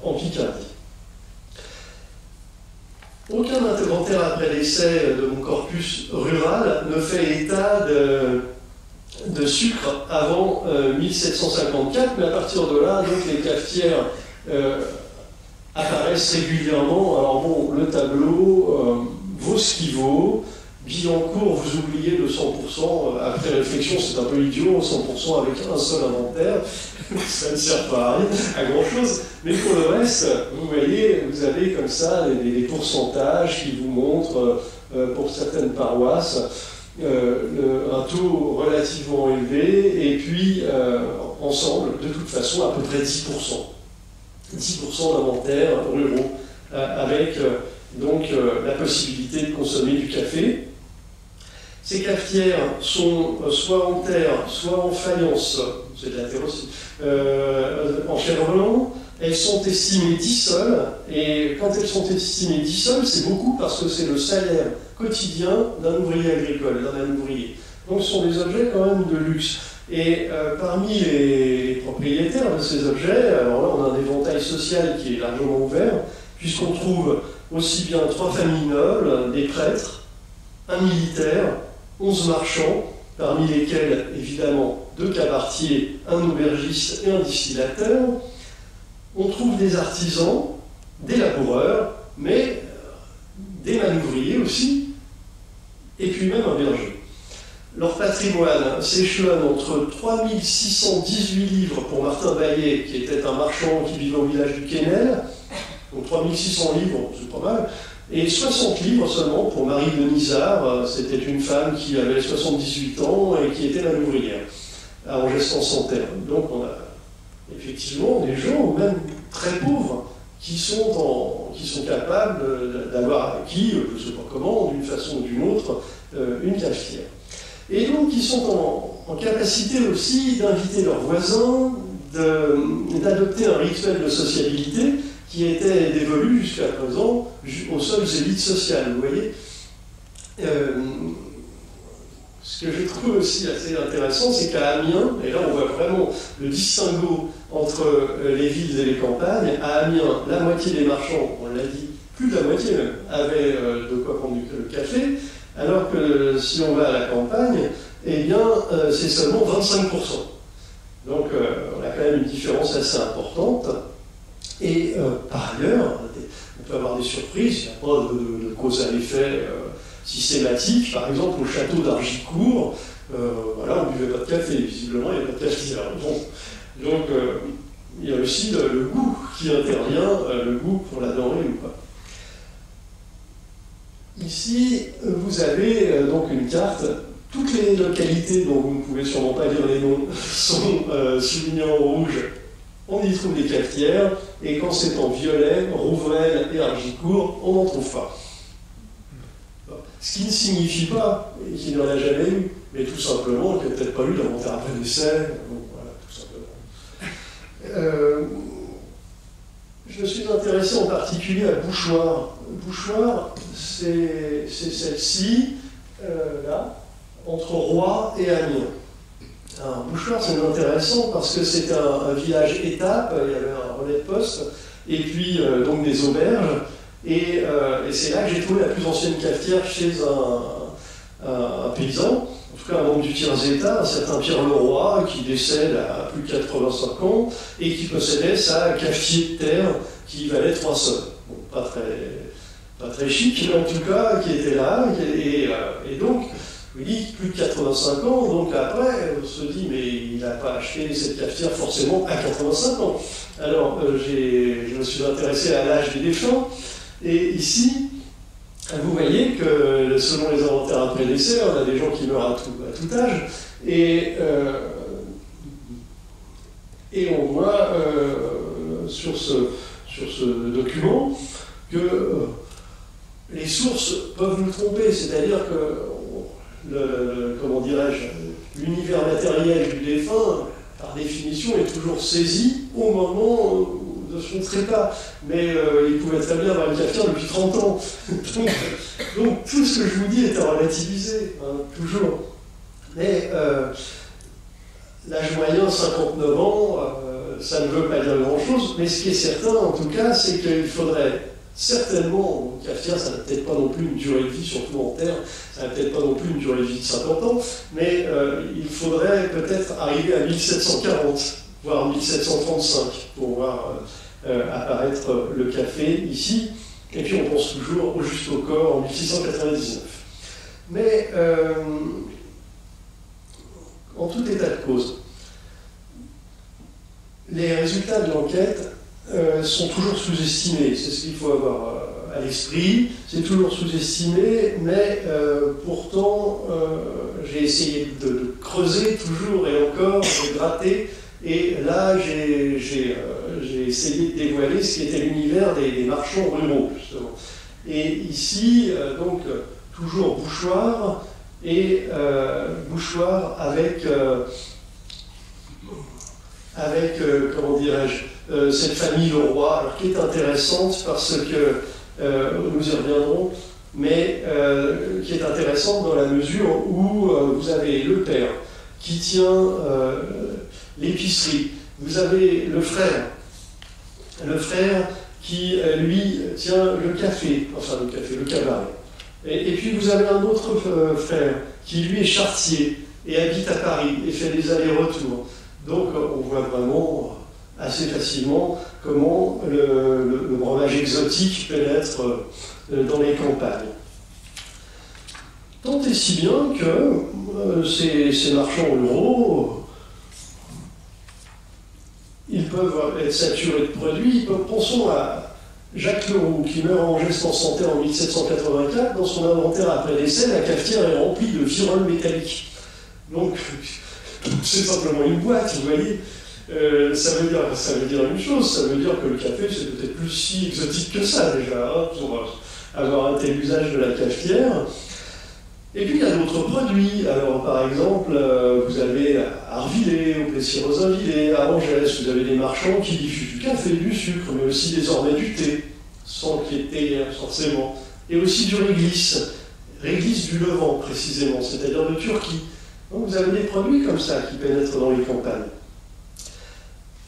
en Picardie. Aucun inventaire après l'essai de mon corpus rural ne fait état de sucre avant 1754, mais à partir de là, donc, les cafetières apparaissent régulièrement. Alors bon, le tableau vaut ce qu'il vaut. Billancourt, vous oubliez le 100%, après réflexion, c'est un peu idiot, 100% avec un seul inventaire, ça ne sert pas à grand-chose, mais pour le reste, vous voyez, vous avez comme ça des pourcentages qui vous montrent, pour certaines paroisses, un taux relativement élevé, et puis, ensemble, de toute façon, à peu près 10%. 10% d'inventaires ruraux, avec donc la possibilité de consommer du café. Ces cafetières sont soit en terre, soit en faïence, c'est de la terre aussi, en fer-blanc. Elles sont estimées 10 sols, et quand elles sont estimées 10 sols, c'est beaucoup parce que c'est le salaire quotidien d'un ouvrier agricole, d'un ouvrier. Donc ce sont des objets quand même de luxe. Et parmi les propriétaires de ces objets, alors là on a un éventail social qui est largement ouvert, puisqu'on trouve aussi bien 3 familles nobles, des prêtres, un militaire, 11 marchands, parmi lesquels, évidemment, 2 cabaretiers, un aubergiste et un distillateur. On trouve des artisans, des laboureurs, mais des manouvriers aussi, et puis même un berger. Leur patrimoine s'échelonne entre 3618 livres pour Martin Baillet, qui était un marchand qui vivait au village du Quesnel, donc 3600 livres, c'est pas mal, et 60 livres seulement pour Marie de Nizard, c'était une femme qui avait 78 ans et qui était manouvrière à Angers-en-Santerre. Donc on a effectivement des gens, même très pauvres, qui sont capables d'avoir acquis, je ne sais pas comment, d'une façon ou d'une autre, une cafetière. Et donc ils sont en capacité aussi d'inviter leurs voisins, d'adopter un rituel de sociabilité qui était dévolu jusqu'à présent aux seules élites sociales, vous voyez. Ce que je trouve aussi assez intéressant, c'est qu'à Amiens, et là on voit vraiment le distinguo entre les villes et les campagnes, à Amiens, la moitié des marchands, on l'a dit, plus de la moitié même, avaient de quoi prendre le café, alors que si on va à la campagne, eh bien c'est seulement 25%. Donc on a quand même une différence assez importante. Et par ailleurs, on peut avoir des surprises, il n'y a pas de cause à l'effet systématique. Par exemple, au château d'Argicourt, Voilà, on ne buvait pas de café, visiblement, il n'y avait pas de cafetière. Donc, il y a aussi le goût qui intervient, le goût pour la denrée ou pas. Ici, vous avez donc une carte. Toutes les localités dont vous ne pouvez sûrement pas lire les noms sont soulignées en rouge. On y trouve des cafetières, et quand c'est en violet, Rouvrel et Hargicourt, on n'en trouve pas. Ce qui ne signifie pas qu'il n'y en a jamais eu, mais tout simplement qu'il n'y a peut-être pas eu d'inventaire après décès. Donc voilà, tout simplement. Je me suis intéressé en particulier à Bouchoir. Bouchoir, c'est celle-ci, là, entre Roye et Amiens. Alors, Bouchoir, c'est intéressant parce que c'était un village étape, il y avait un relais de poste, et puis donc des auberges, et c'est là que j'ai trouvé la plus ancienne cafetière chez un paysan, en tout cas un membre du tiers-état, un certain Pierre Leroy, qui décède à plus de 85 ans, et qui possédait sa cafetier de terre qui valait 3 sommes. Bon, pas très chic, mais en tout cas, qui était là, et donc, il dit plus de 85 ans, donc après, on se dit, mais il n'a pas acheté cette cafetière forcément à 85 ans. Alors, je me suis intéressé à l'âge des défunts, et ici, vous voyez que selon les inventaires après décès, on a des gens qui meurent à tout âge, et on voit sur ce document que les sources peuvent nous tromper, c'est-à-dire que comment dirais-je, l'univers matériel du défunt, par définition, est toujours saisi au moment de son trépas. Mais il pouvait très bien avoir une cafetière depuis 30 ans. donc tout ce que je vous dis est à relativiser, hein, toujours. Mais l'âge moyen, 59 ans, ça ne veut pas dire grand-chose, mais ce qui est certain, en tout cas, c'est qu'il faudrait certainement, une cafetière, ça n'a peut-être pas non plus une durée de vie, surtout en terre, ça n'a peut-être pas non plus une durée de vie de 50 ans, mais il faudrait peut-être arriver à 1740, voire 1735, pour voir apparaître le café ici, et puis on pense toujours au Juste au corps en 1699. Mais en tout état de cause, les résultats de l'enquête sont toujours sous-estimés, c'est ce qu'il faut avoir à l'esprit, c'est toujours sous-estimé, mais pourtant j'ai essayé de creuser toujours et encore, de gratter, et là j'ai essayé de dévoiler ce qui était l'univers des marchands ruraux, justement. Et ici, donc, toujours Bouchoir, et Bouchoir avec comment dirais-je, cette famille Leroy, alors qui est intéressante parce que, nous y reviendrons, mais qui est intéressante dans la mesure où vous avez le père qui tient l'épicerie, vous avez le frère qui, lui, tient le café, le cabaret. Et puis vous avez un autre frère qui, lui, est charretier et habite à Paris et fait des allers-retours. Donc on voit vraiment assez facilement comment le breuvage exotique pénètre dans les campagnes. Tant et si bien que ces marchands ruraux, ils peuvent être saturés de produits. Pensons à Jacques Leroux, qui meurt en geste en santé en 1784. Dans son inventaire après décès, la cafetière est remplie de viroles métalliques. Donc, c'est simplement une boîte, vous voyez. Ça veut dire une chose, ça veut dire que le café, c'est peut-être plus si exotique que ça, déjà, hein, pour avoir un tel usage de la cafetière. Et puis, il y a d'autres produits. Alors, par exemple, vous avez à Arvillers, au Plessis-Rosainvillers, à Angers, vous avez des marchands qui diffusent du café, du sucre, mais aussi désormais du thé, sans qu'il y ait thé forcément. Et aussi du réglisse du Levant, précisément, c'est-à-dire de Turquie. Donc, vous avez des produits comme ça qui pénètrent dans les campagnes.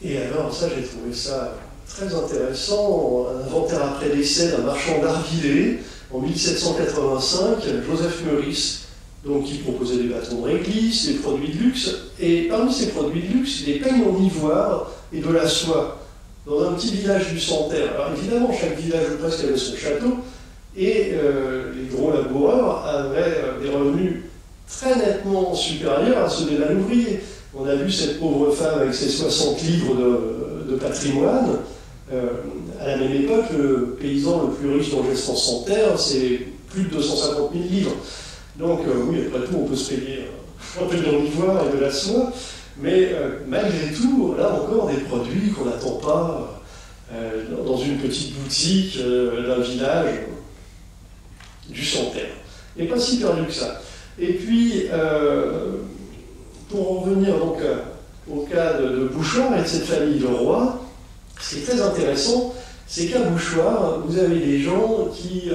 Et alors, ça, j'ai trouvé ça très intéressant. Un inventaire après décès d'un marchand d'Arvillers, en 1785, Joseph Meurice, donc, qui proposait des bâtons de réglisse, des produits de luxe, et parmi ces produits de luxe, des peignes en ivoire et de la soie, dans un petit village du Santerre. Alors évidemment, chaque village ou presque avait son château, et les gros laboureurs avaient des revenus très nettement supérieur à ceux des Val-Ouvriers. On a vu cette pauvre femme avec ses 60 livres de patrimoine. À la même époque, le paysan le plus riche d'Angers sans terre, c'est plus de 250 000 livres. Donc oui, après tout, on peut se payer un peu de l'ivoire et de la soie, mais malgré tout, là encore, des produits qu'on n'attend pas dans une petite boutique d'un village du Santerre. Et pas si perdu que ça. Et puis, pour en revenir donc au cas de Bouchoir et de cette famille de rois, ce qui est très intéressant, c'est qu'à Bouchoir, vous avez des gens qui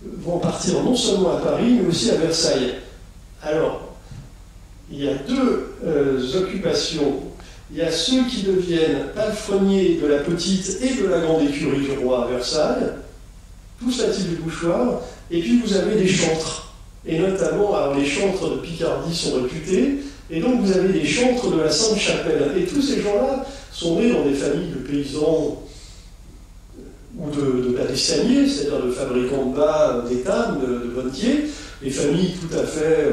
vont partir non seulement à Paris, mais aussi à Versailles. Alors, il y a deux occupations. Il y a ceux qui deviennent palefreniers de la petite et de la grande écurie du roi à Versailles, tous natifs du Bouchoir, et puis vous avez des chantres. Et notamment, alors les chantres de Picardie sont réputés, et donc vous avez des chantres de la Sainte-Chapelle. Et tous ces gens-là sont nés dans des familles de paysans ou de palestiniers, c'est-à-dire de fabricants de bas, d'étames, de bonnetiers, des familles tout à fait,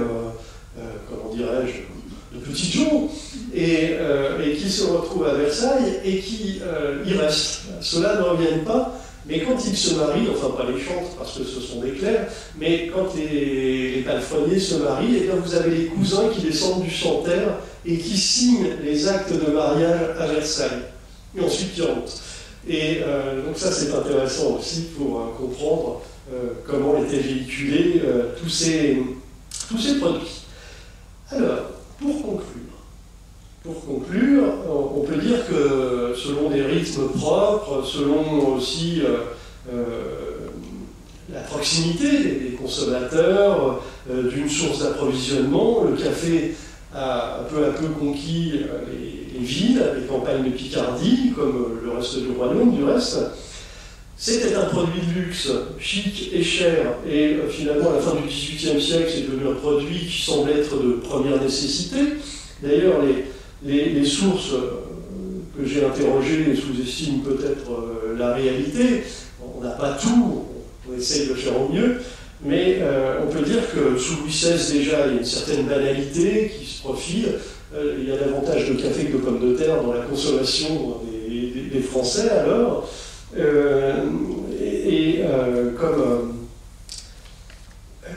comment dirais-je, de petits gens, et qui se retrouvent à Versailles et qui y restent. Ceux-là ne reviennent pas, mais quand ils se marient, enfin pas les chantres parce que ce sont des clercs, mais quand les palefreniers se marient, eh bien vous avez les cousins qui descendent du Santerre et qui signent les actes de mariage à Versailles, et ensuite qui remontent. Et donc ça c'est intéressant aussi pour comprendre comment étaient véhiculés tous ces produits. Alors, pour conclure, on peut dire que selon des rythmes propres, selon aussi la proximité des consommateurs, d'une source d'approvisionnement, le café a peu à peu conquis les villes, les campagnes de Picardie, comme le reste du royaume du reste. C'était un produit de luxe, chic et cher, et finalement à la fin du XVIIIe siècle, c'est devenu un produit qui semble être de première nécessité. D'ailleurs, les sources que j'ai interrogées sous-estiment peut-être la réalité. On n'a pas tout, on essaye de faire au mieux, mais on peut dire que sous Louis XVI déjà, il y a une certaine banalité qui se profile. Il y a davantage de café que de pommes de terre dans la consommation des Français alors.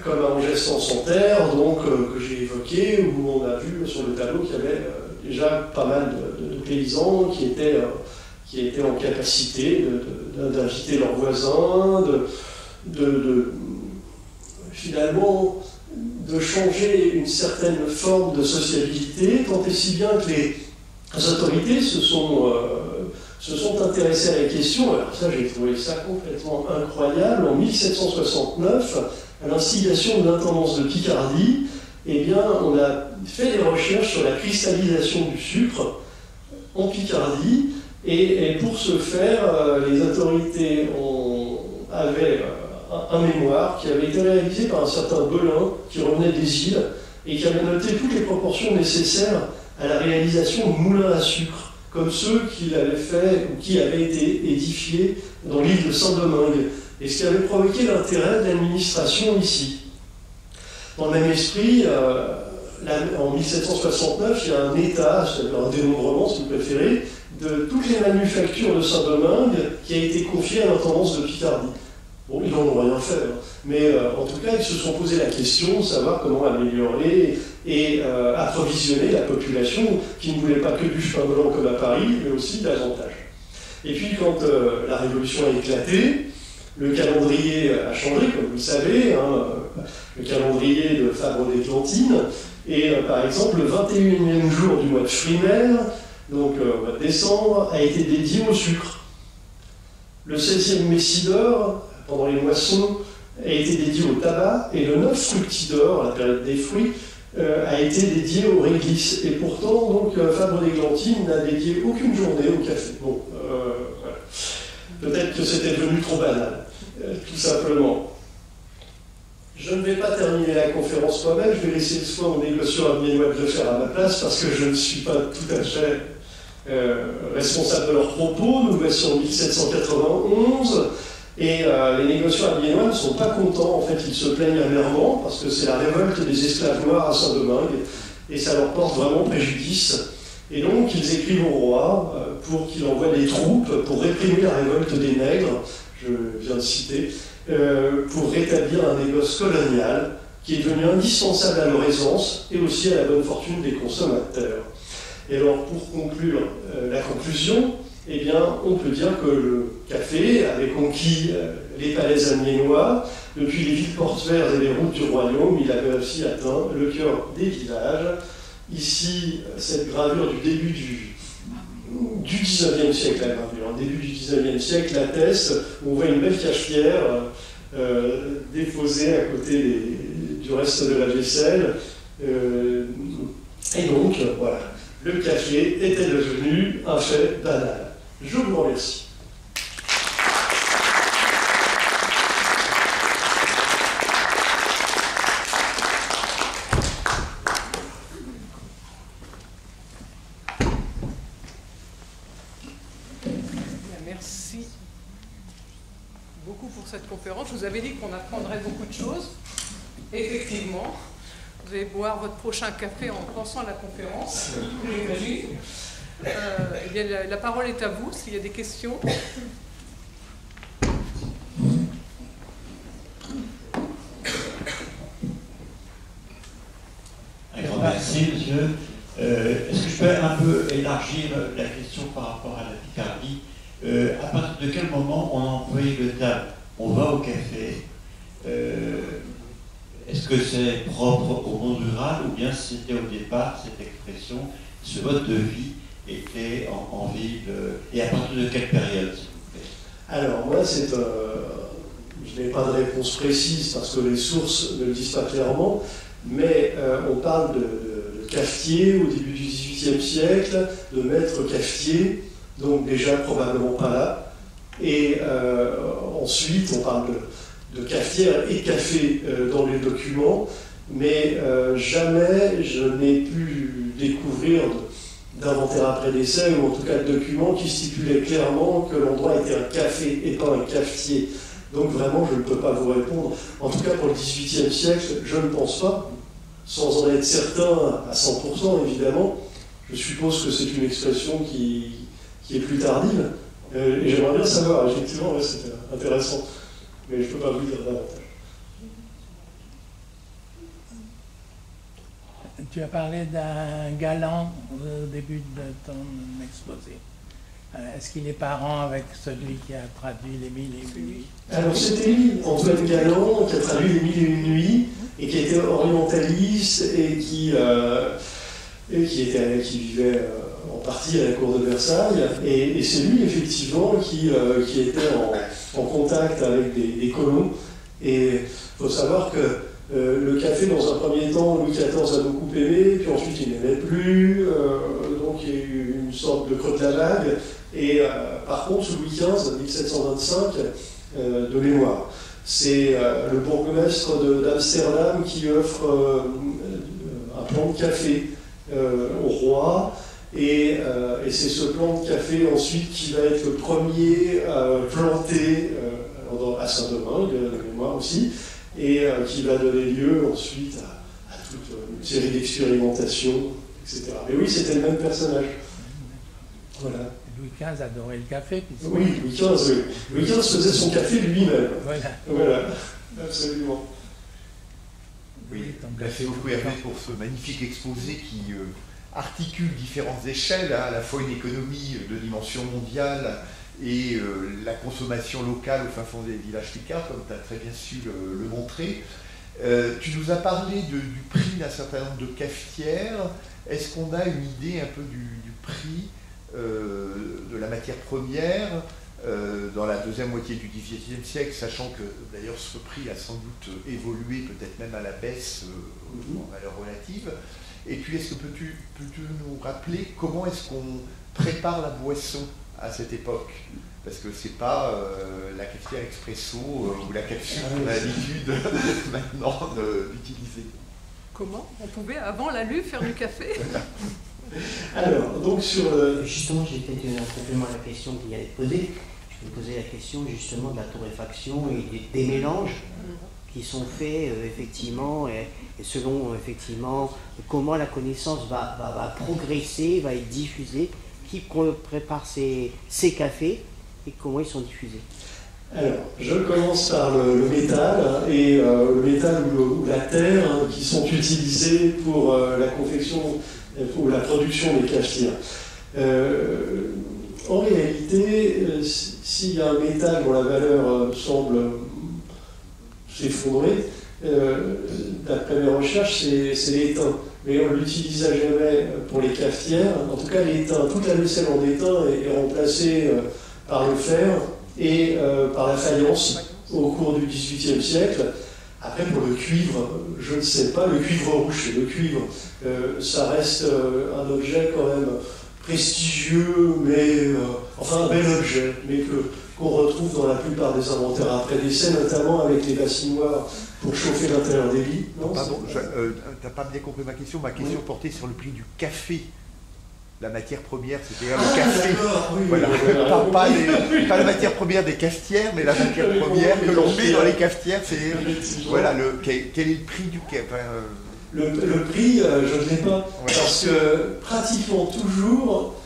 Comme à Angers sans Santerre, donc que j'ai évoqué, où on a vu sur le tableau qu'il y avait déjà pas mal de paysans qui étaient en capacité d'inviter leurs voisins, finalement de changer une certaine forme de sociabilité, tant et si bien que les autorités se sont intéressées à la question. Alors ça, j'ai trouvé ça complètement incroyable. En 1769, à l'instigation de l'intendance de Picardie, eh bien, on a fait des recherches sur la cristallisation du sucre en Picardie, et pour ce faire, les autorités avaient un mémoire qui avait été réalisé par un certain Belin, qui revenait des îles, et qui avait noté toutes les proportions nécessaires à la réalisation de moulins à sucre, comme ceux qu'il avait fait ou qui avaient été édifiés dans l'île de Saint-Domingue, et ce qui avait provoqué l'intérêt de l'administration ici. Dans le même esprit, en 1769, il y a un état, c'est-à-dire un dénombrement, si vous préférez, de toutes les manufactures de Saint-Domingue qui a été confié à l'intendance de Picardie. Bon, ils n'en ont rien fait, hein. Mais en tout cas, ils se sont posé la question de savoir comment améliorer et approvisionner la population qui ne voulait pas que du pain blanc comme à Paris, mais aussi davantage. Et puis, quand la Révolution a éclaté, le calendrier a changé, comme vous le savez, hein, le calendrier de Fabre-d'Églantine, et par exemple, le 21e jour du mois de Frimaire, donc au mois de décembre, a été dédié au sucre. Le 16e Messidor, pendant les moissons, a été dédié au tabac, et le 9 Fructidor, la période des fruits, a été dédié au réglisse. Et pourtant, donc, Fabre-d'Églantine n'a dédié aucune journée au café. Bon, voilà. Peut-être que c'était devenu trop banal, tout simplement. Je ne vais pas terminer la conférence moi-même, je vais laisser le soin au négociant amiénois de le faire à ma place, parce que je ne suis pas tout à fait responsable de leurs propos. Nous voici en 1791. Et les négociants amiénois ne sont pas contents, en fait, ils se plaignent amèrement, parce que c'est la révolte des esclaves noirs à Saint-Domingue, et ça leur porte vraiment préjudice. Et donc, ils écrivent au roi pour qu'il envoie des troupes pour réprimer la révolte des nègres, je viens de citer, pour rétablir un négoce colonial qui est devenu indispensable à leur aisance et aussi à la bonne fortune des consommateurs. Et alors, pour conclure la conclusion, eh bien, on peut dire que le café avait conquis les palais amiénois. Depuis les villes portuaires et les routes du royaume, il avait aussi atteint le cœur des villages. Ici, cette gravure du début du 19e siècle, la gravure, début du 19e siècle, l'atteste. On voit une belle cafetière déposée à côté du reste de la vaisselle. Et donc, voilà, le café était devenu un fait banal. Je vous remercie. Merci beaucoup pour cette conférence. Je vous avais dit qu'on apprendrait beaucoup de choses. Effectivement, vous allez boire votre prochain café en pensant à la conférence, j'imagine. Eh bien, la parole est à vous, s'il y a des questions. Un grand merci, monsieur. Est-ce que je peux un peu élargir la question par rapport à la Picardie? À partir de quel moment on a employé le terme « on va au café » Est-ce que c'est propre au monde rural ou bien c'était au départ cette expression, ce mode de vie était en ville, et à partir de quelle période, s'il vous plaît? Alors, moi, je n'ai pas de réponse précise parce que les sources ne le disent pas clairement, mais on parle de cafetier au début du XVIIIe siècle, de maître cafetier, donc déjà probablement pas là. Et ensuite, on parle de cafetière et de café dans les documents, mais jamais je n'ai pu découvrir d'inventaire après décès, ou en tout cas de documents qui stipulaient clairement que l'endroit était un café et pas un cafetier. Donc vraiment, je ne peux pas vous répondre. En tout cas, pour le XVIIIe siècle, je ne pense pas, sans en être certain à 100% évidemment. Je suppose que c'est une expression qui est plus tardive. Et j'aimerais bien savoir, effectivement, ouais, c'était intéressant. Mais je ne peux pas vous dire davantage. Tu as parlé d'un galant au début de ton exposé. Est-ce qu'il est parent avec celui qui a traduit Les Mille et Une Nuits? Alors c'était lui, Antoine Galland, qui a traduit Les Mille et Une Nuits, et qui était orientaliste, et qui vivait en partie à la cour de Versailles. Et c'est lui, effectivement, qui était en contact avec des colons. Et il faut savoir que le café, dans un premier temps, Louis XIV a beaucoup aimé, puis ensuite il n'aimait plus, donc il y a eu une sorte de creux de la vague. Et par contre, sous Louis XV, 1725, de mémoire, c'est le bourgmestre d'Amsterdam qui offre un plan de café au roi, et c'est ce plan de café ensuite qui va être le premier planté à Saint-Domingue, de mémoire aussi, et qui va donner lieu ensuite à toute une série d'expérimentations, etc. Mais oui, c'était le même personnage. Voilà. Louis XV adorait le café. Oui, Louis XV, oui. Louis XV faisait son café lui-même. Voilà. Voilà, absolument. Oui, merci beaucoup Hervé pour ce magnifique exposé qui articule différentes échelles, à la fois une économie de dimension mondiale et la consommation locale au fin fond des villages picards, comme tu as très bien su le montrer. Tu nous as parlé du prix d'un certain nombre de cafetières. Est-ce qu'on a une idée un peu du prix de la matière première dans la deuxième moitié du XVIIIe siècle, sachant que d'ailleurs ce prix a sans doute évolué, peut-être même à la baisse en valeur relative. Et puis est-ce que peux-tu nous rappeler comment est-ce qu'on prépare la boisson à cette époque? Parce que c'est pas la cafetière expresso ou la capsule qu'on a l'habitude maintenant d'utiliser. Comment on pouvait, avant l'alu, faire du café? Alors, donc sur... Justement, j'ai peut-être un complément à la question qui a été posée. je me posais la question justement de la torréfaction et des mélanges qui sont faits effectivement, et selon effectivement comment la connaissance va progresser, va être diffusée, qui prépare ces cafés et comment ils sont diffusés. Alors, je commence par le métal, et le métal ou la terre qui sont utilisés pour la confection, pour la production des cafetières. En réalité, s'il y a un métal dont la valeur semble s'effondrer, d'après mes recherches, c'est l'étain. Mais on ne l'utilise jamais pour les cafetières. En tout cas, l'étain, toute la vaisselle en étain est remplacée par le fer et par la faïence au cours du XVIIIe siècle. Après, pour le cuivre, je ne sais pas, le cuivre rouge, le cuivre, ça reste un objet quand même prestigieux, mais enfin un bel objet, mais qu'on retrouve dans la plupart des inventaires après décès, notamment avec les bassinoires pour chauffer l'intérieur des lits. Non, pardon, t'as pas bien compris ma question. Ma question portait sur le prix du café. La matière première, c'était le café. Oui, voilà. Pas la matière première des cafetières, mais la matière première que l'on met dans les cafetières. C'est voilà, quel est le prix du café? Le prix, je ne l'ai pas, parce que pratiquement toujours,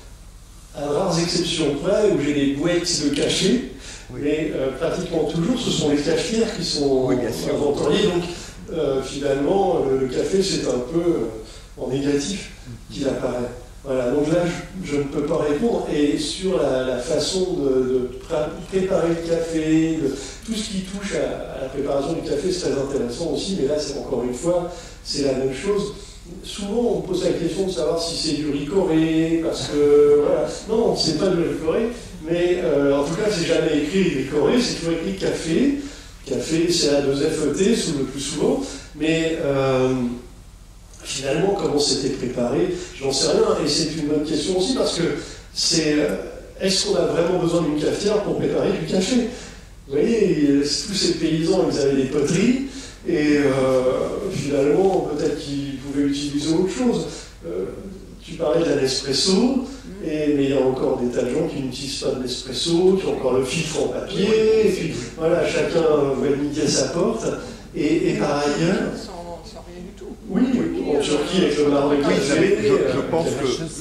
à rares exceptions près, où j'ai des boîtes de café, mais pratiquement toujours, ce sont les cafetières qui sont inventoriées. Donc, finalement, le café, c'est un peu en négatif qu'il apparaît. Voilà, donc là, je ne peux pas répondre. Et sur la façon de préparer le café, tout ce qui touche à la préparation du café, c'est très intéressant aussi, mais là, c'est encore une fois, c'est la même chose. Souvent, on pose la question de savoir si c'est du ricoré, parce que, voilà, non, c'est pas du ricoré, mais en tout cas, c'est jamais écrit ricoré, c'est toujours écrit café. Café, c'est A2FET, le plus souvent, mais finalement, comment c'était préparé, j'en sais rien, et c'est une bonne question aussi, parce que est-ce qu'on a vraiment besoin d'une cafetière pour préparer du café? Vous voyez, tous ces paysans, ils avaient des poteries, et finalement, peut-être qu'ils pouvaient utiliser autre chose. Tu parlais de l'espresso, mais il y a encore des tas de gens qui n'utilisent pas de l'espresso, qui ont encore le filtre en papier, et puis voilà, chacun va midi à sa porte, et par ailleurs... Oui, en Turquie avec le Maroc. Oui,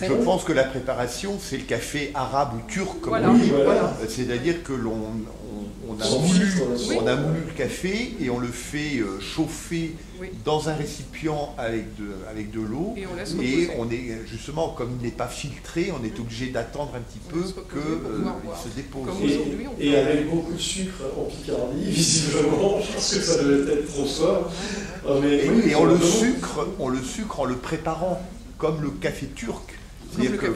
je pense que la préparation, c'est le café arabe ou turc, comme on dit. Voilà. C'est-à-dire que on a moulu le café et on le fait chauffer dans un récipient avec de l'eau. Et on est justement, comme il n'est pas filtré, on est obligé d'attendre un petit peu qu'il se dépose. Et avec beaucoup de sucre en Picardie, visiblement, je pense que ça devait être trop fort. Et on le sucre en le préparant, comme le café turc. C'est-à-dire que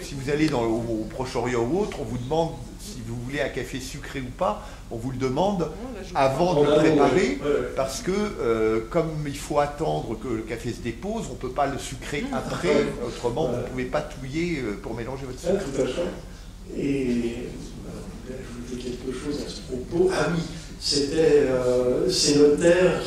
si vous allez au Proche-Orient ou autre, on vous demande si vous voulez un café sucré ou pas, on vous le demande avant de le préparer, parce que comme il faut attendre que le café se dépose, on ne peut pas le sucrer après, autrement vous ne pouvez pas touiller pour mélanger votre sucre. Tout à fait. Et je vais ajouter quelque chose à ce propos. Ah oui, c'était ces notaires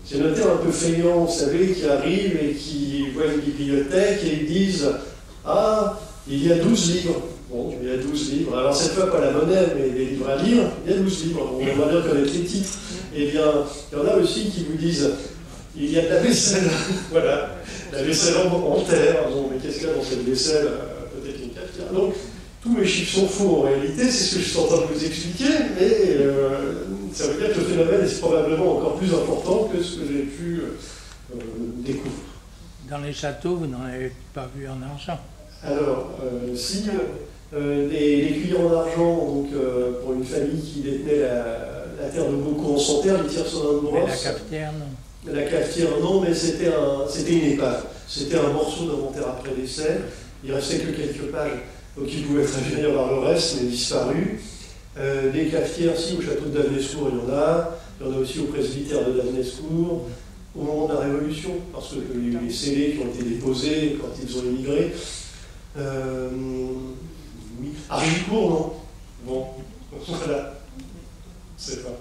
c'est un notaire un peu feignant, vous savez, qui arrivent et qui voient une bibliothèque et ils disent « Ah, il y a 12 livres ». Bon, il y a 12 livres. Alors cette fois, pas la monnaie, mais les livres à lire, il y a 12 livres. On aimerait bien connaître les titres. Eh bien, il y en a aussi qui vous disent « Il y a de la vaisselle ». Voilà, la vaisselle en terre. Bon, mais qu'est-ce qu'il y a dans cette vaisselle? Peut-être une cafetière. Donc, tous mes chiffres sont faux en réalité, c'est ce que je suis en train de vous expliquer, mais ça veut dire que le phénomène est probablement encore plus important que ce que j'ai pu découvrir. Dans les châteaux, vous n'en avez pas vu en argent? Alors, si, les cuillères en argent, donc pour une famille qui détenait la terre de Beaucourt en Santerre, les tirs sur un brosse. Mais la cafetière, non? La cafetière, non, mais c'était une épave. C'était un morceau d'inventaire après décès. Il restait que quelques pages. Donc il pouvait très bien y avoir le reste, mais disparu. Des cafetières, si, au château de Davnescourt, il y en a. Il y en a aussi au presbytère de Davnescourt. Au moment de la Révolution, parce que il y a eu les scellés qui ont été déposés quand ils ont émigré. Oui. Hargicourt, non? Bon, voilà. C'est pas.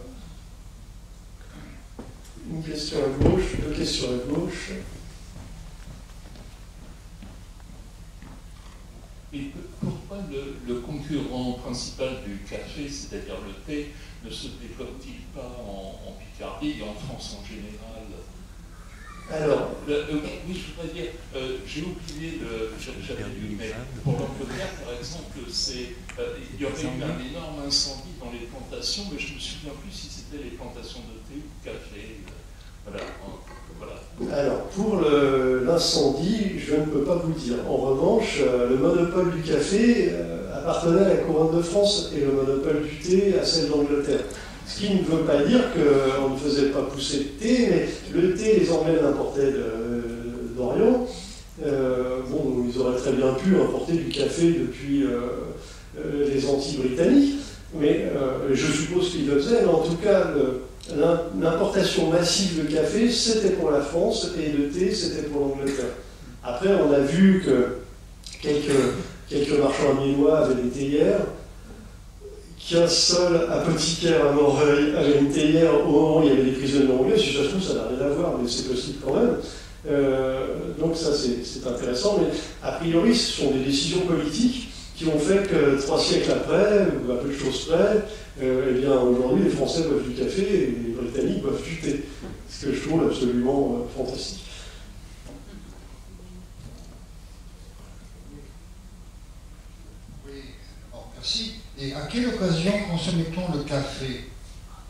Une question à gauche, deux questions à gauche. Et pourquoi le concurrent principal du café, c'est-à-dire le thé, ne se développe-t-il pas en Picardie et en France en général? Alors, oui, je voudrais dire, j'ai oublié, j'avais lu, mais pour l'Angleterre, par exemple, il y aurait eu un énorme incendie dans les plantations, mais je ne me souviens plus si c'était les plantations de thé ou de café. Voilà. Alors, pour l'incendie, je ne peux pas vous le dire. En revanche, le monopole du café appartenait à la couronne de France et le monopole du thé à celle d'Angleterre. Ce qui ne veut pas dire qu'on ne faisait pas pousser le thé, mais le thé, les Anglais l'importaient d'Orient. Bon, ils auraient très bien pu importer du café depuis les Antilles britanniques, mais je suppose qu'ils le faisaient, mais en tout cas, l'importation massive de café, c'était pour la France, et le thé, c'était pour l'Angleterre. Après, on a vu que quelques marchands amiénois avaient des théières, qu'un seul apothicaire à Moreuil avait une théière au moment où il y avait des prisonniers anglais. Si ça se trouve, ça n'a rien à voir, mais c'est possible quand même. Donc ça, c'est intéressant, mais a priori, ce sont des décisions politiques qui ont fait que 3 siècles après, ou à peu de choses près, eh bien aujourd'hui, les Français boivent du café et les Britanniques boivent du thé. Ce que je trouve absolument fantastique. Oui, alors, merci. Et à quelle occasion consommait-on le café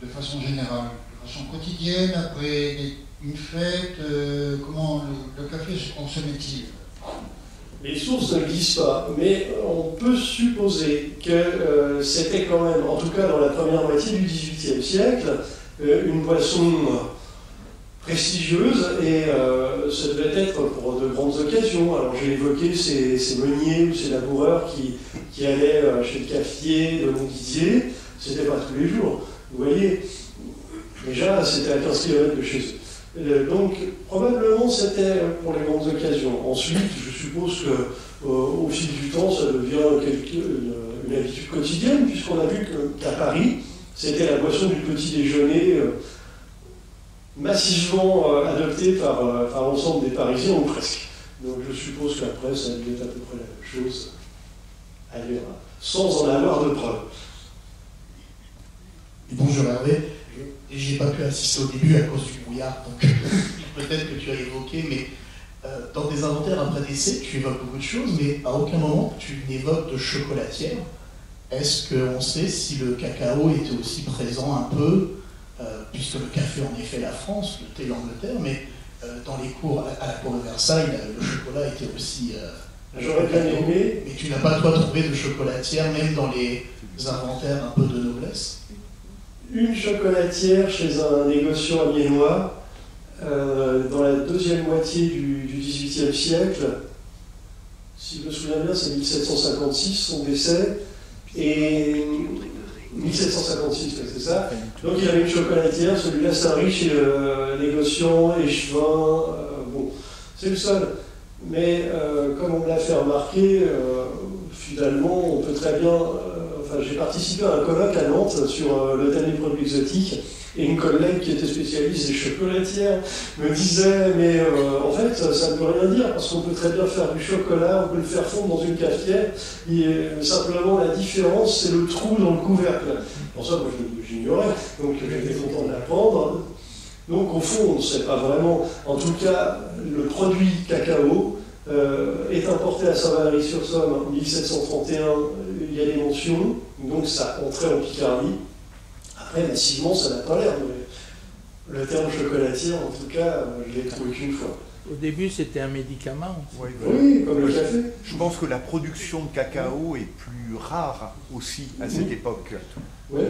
de façon générale? De façon quotidienne, après une fête? Comment le café se consommait-il? Les sources ne le disent pas, mais on peut supposer que c'était quand même, en tout cas dans la première moitié du XVIIIe siècle, une boisson prestigieuse, et ça devait être pour de grandes occasions. Alors j'ai évoqué ces meuniers ou ces laboureurs qui allaient chez le cafetier de Montdidier, c'était pas tous les jours. Vous voyez, déjà c'était à 15 km de chez eux. Donc probablement c'était pour les grandes occasions. Ensuite, je suppose qu'au fil du temps, ça devient une habitude quotidienne, puisqu'on a vu qu'à Paris, c'était la boisson du petit déjeuner massivement adoptée par l'ensemble des Parisiens, ou presque. Donc je suppose qu'après, ça devait être à peu près la même chose ailleurs, sans en avoir de preuves. Bonjour Hervé. J'ai pas pu assister au début à cause du brouillard, donc peut-être que tu as évoqué, mais dans tes inventaires après décès, tu évoques beaucoup de choses, mais à aucun moment tu n'évoques de chocolatière. Est-ce qu'on sait si le cacao était aussi présent un peu, puisque le café en effet la France, le thé l'Angleterre, mais dans les cours, à la cour de Versailles, le chocolat était aussi... J'aurais bien aimé. Mais tu n'as pas toi trouvé de chocolatière, même dans les inventaires un peu de noblesse? Une chocolatière chez un négociant amiénois dans la deuxième moitié du XVIIIe siècle. Si je me souviens bien, c'est 1756, son décès. Et 1756, c'est ça. Donc il y avait une chocolatière, celui-là c'est un riche négociant, échevin. Bon, c'est le seul. Mais comme on me l'a fait remarquer, finalement, on peut très bien... Enfin, j'ai participé à un colloque à Nantes sur le thème des produits exotiques, et une collègue qui était spécialiste des chocolatières me disait, mais en fait, ça ne veut rien dire, parce qu'on peut très bien faire du chocolat, on peut le faire fondre dans une cafetière, et simplement la différence, c'est le trou dans le couvercle. Pour ça, moi, j'ignorais, donc j'étais content de l'apprendre. Donc au fond, on ne sait pas vraiment. En tout cas, le produit cacao est importé à Saint-Valery-sur-Somme en 1731, il y a des mentions, donc ça entrait en Picardie. Après, massivement, ça n'a pas l'air, mais le terme chocolatière, en tout cas, je l'ai trouvé qu'une fois. Au début, c'était un médicament. Oui, oui, comme le café. Je pense que la production de cacao est plus rare aussi à cette époque. Oui,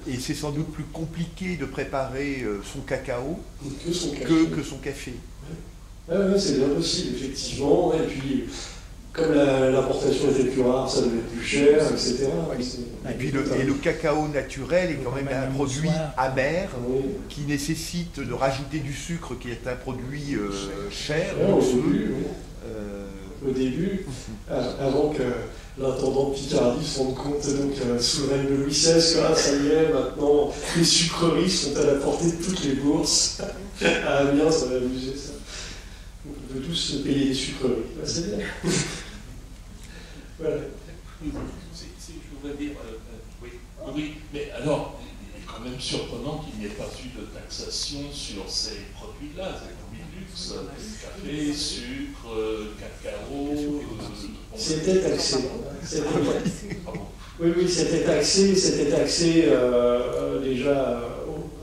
et c'est sans doute plus compliqué de préparer son cacao que son café. Oui, c'est bien possible, effectivement. Et puis, comme l'importation était plus rare, ça devait être plus cher, etc. Et puis le cacao naturel est quand même un produit amer qui nécessite de rajouter du sucre, qui est un produit cher. Au début, avant que l'intendant de Picardie se rende compte, donc sous le règne de Louis XVI, ça y est, maintenant les sucreries sont à la portée de toutes les bourses. À Amiens, ça va amuser ça. On peut tous payer des sucreries. C'est bien. Voilà. Je voudrais dire, oui, mais alors, il est quand même surprenant qu'il n'y ait pas eu de taxation sur ces produits-là, ces produits de luxe, café, sucre, cacao. C'était taxé. Oui, c'était taxé déjà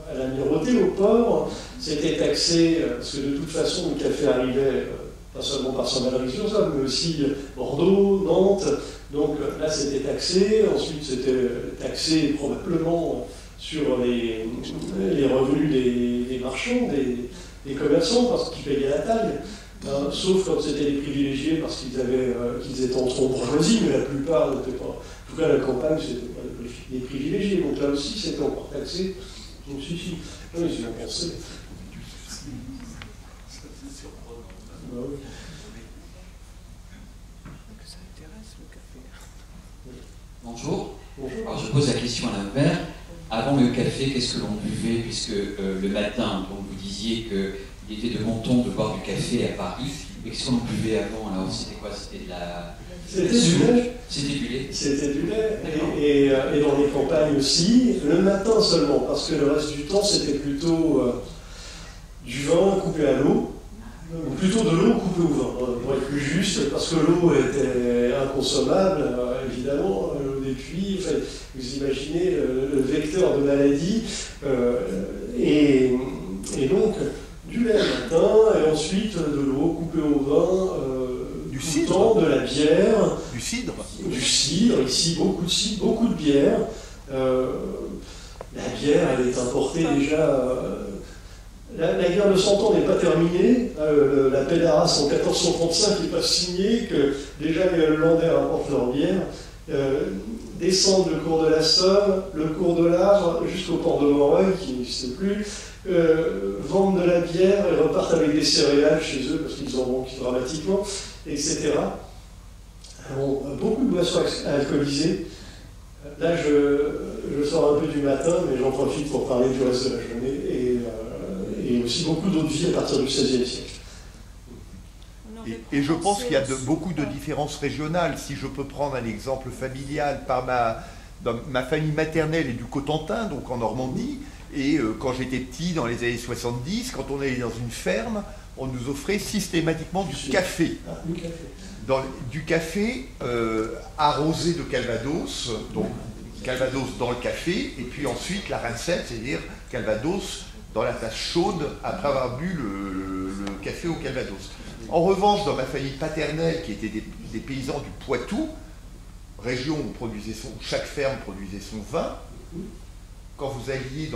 à l'amirauté, au port. C'était taxé, parce que de toute façon, le café arrivait pas seulement par son valorisation, mais aussi Bordeaux, Nantes. Donc là, c'était taxé. Ensuite, c'était taxé probablement sur les revenus des marchands, des commerçants, parce qu'ils payaient la taille. Sauf quand c'était les privilégiés, parce qu'ils étaient en trop bourgeoisie, mais la plupart n'étaient pas. En tout cas, la campagne, c'était pas des privilégiés. Donc là aussi, c'était encore taxé. Je me suis dit, non, ils y ont pensé. Bonjour. Alors je pose la question à l'inverse. Avant le café, qu'est-ce que l'on buvait? Puisque le matin, donc, vous disiez qu'il était de bon ton de boire du café à Paris. Mais qu'est-ce qu'on buvait avant? Alors c'était quoi? C'était de la... C'était du lait. C'était du lait. C'était du lait. Et dans les campagnes aussi, le matin seulement, parce que le reste du temps, c'était plutôt du vin coupé à l'eau, ou plutôt de l'eau coupée au vin, pour être plus juste, parce que l'eau était inconsommable, évidemment, l'eau des puits, enfin, vous imaginez le vecteur de maladie, et donc du lait le matin, et ensuite de l'eau coupée au vin, du tout le temps, de la bière, du cidre, ici beaucoup de cidre, beaucoup de bière. La bière, elle est importée déjà. La guerre de 100 ans n'est pas terminée. La paix d'Arras en 1435 n'est pas signée, que déjà les Hollandais rapportent leur bière. Descendent le cours de la Somme, le cours de l'Ar, jusqu'au port de Moreuil, qui n'existe plus, vendent de la bière et repartent avec des céréales chez eux, parce qu'ils en manquent dramatiquement, etc. Bon, beaucoup de boissons alcoolisées. Là, je sors un peu du matin, mais j'en profite pour parler du reste de la journée, et aussi beaucoup d'autres vies à partir du XVIe siècle. Et je pense qu'il y a beaucoup de différences régionales. Si je peux prendre un exemple familial, dans ma famille maternelle est du Cotentin, donc en Normandie, et quand j'étais petit, dans les années 70, quand on allait dans une ferme, on nous offrait systématiquement du café. Du café arrosé de Calvados, donc Calvados dans le café, et puis ensuite la rincette, c'est-à-dire Calvados dans la tasse chaude après avoir bu le café au Calvados. En revanche, dans ma famille paternelle, qui était des paysans du Poitou, région où chaque ferme produisait son vin, quand vous alliez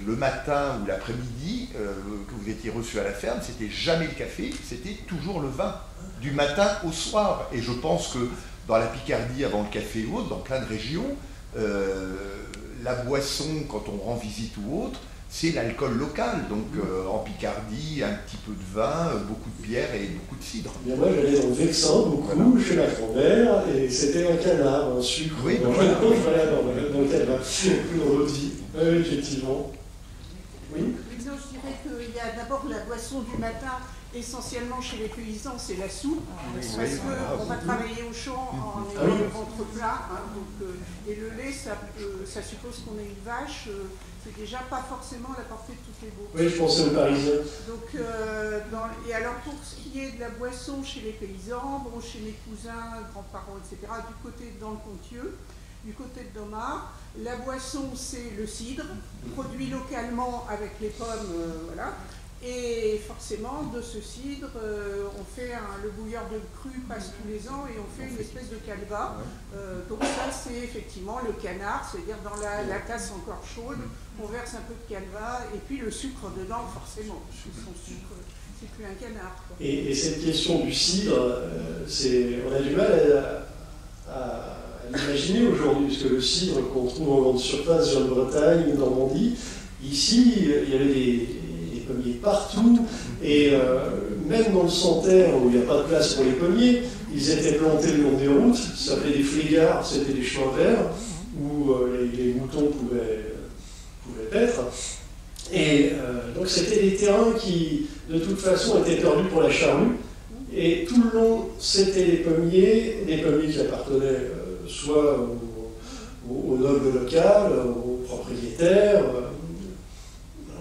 le matin ou l'après-midi, que vous étiez reçu à la ferme, c'était jamais le café, c'était toujours le vin, du matin au soir. Et je pense que dans la Picardie, avant le café ou autre, dans plein de régions, la boisson, quand on rend visite ou autre, c'est l'alcool local. Donc en Picardie, un petit peu de vin, beaucoup de bière et beaucoup de cidre. Bien, moi, j'allais dans le Vexin, beaucoup, chez ma grand-mère, et c'était un canard, un sucre. Oui, dans le canard, dans l'autre vie. Oui, effectivement. Oui. Non, je dirais qu'il y a d'abord la boisson du matin, essentiellement chez les paysans, c'est la soupe, parce qu'on va travailler au champ en ayant le ventre plat, hein, et le lait, ça suppose qu'on ait une vache, c'est déjà pas forcément à la portée de toutes les bouches. Oui, je pensais aux Parisiens. Donc, et alors pour ce qui est de la boisson chez les paysans, bon, chez mes cousins, grands-parents, etc., dans le Pontieux, du côté de Domar, la boisson c'est le cidre, produit localement avec les pommes, voilà. Et forcément, de ce cidre, on fait le bouilleur de cru passe tous les ans et on fait une espèce de calva. Donc ça, c'est effectivement le canard, c'est-à-dire dans la tasse encore chaude, on verse un peu de calva et puis le sucre dedans, forcément. Son sucre, c'est plus un canard, quoi. Et cette question du cidre, on a du mal à l'imaginer aujourd'hui, parce que le cidre qu'on trouve en grande surface sur la Bretagne, en Normandie, ici, il y avait des pommiers partout, et même dans le Santerre, où il n'y a pas de place pour les pommiers, ils étaient plantés le long des routes, ça s'appelait des flégards, c'était des chemins verts, où les moutons pouvaient paître. Et donc c'était des terrains qui, de toute façon, étaient perdus pour la charrue, et tout le long, c'était des pommiers qui appartenaient soit au noble local, aux propriétaires,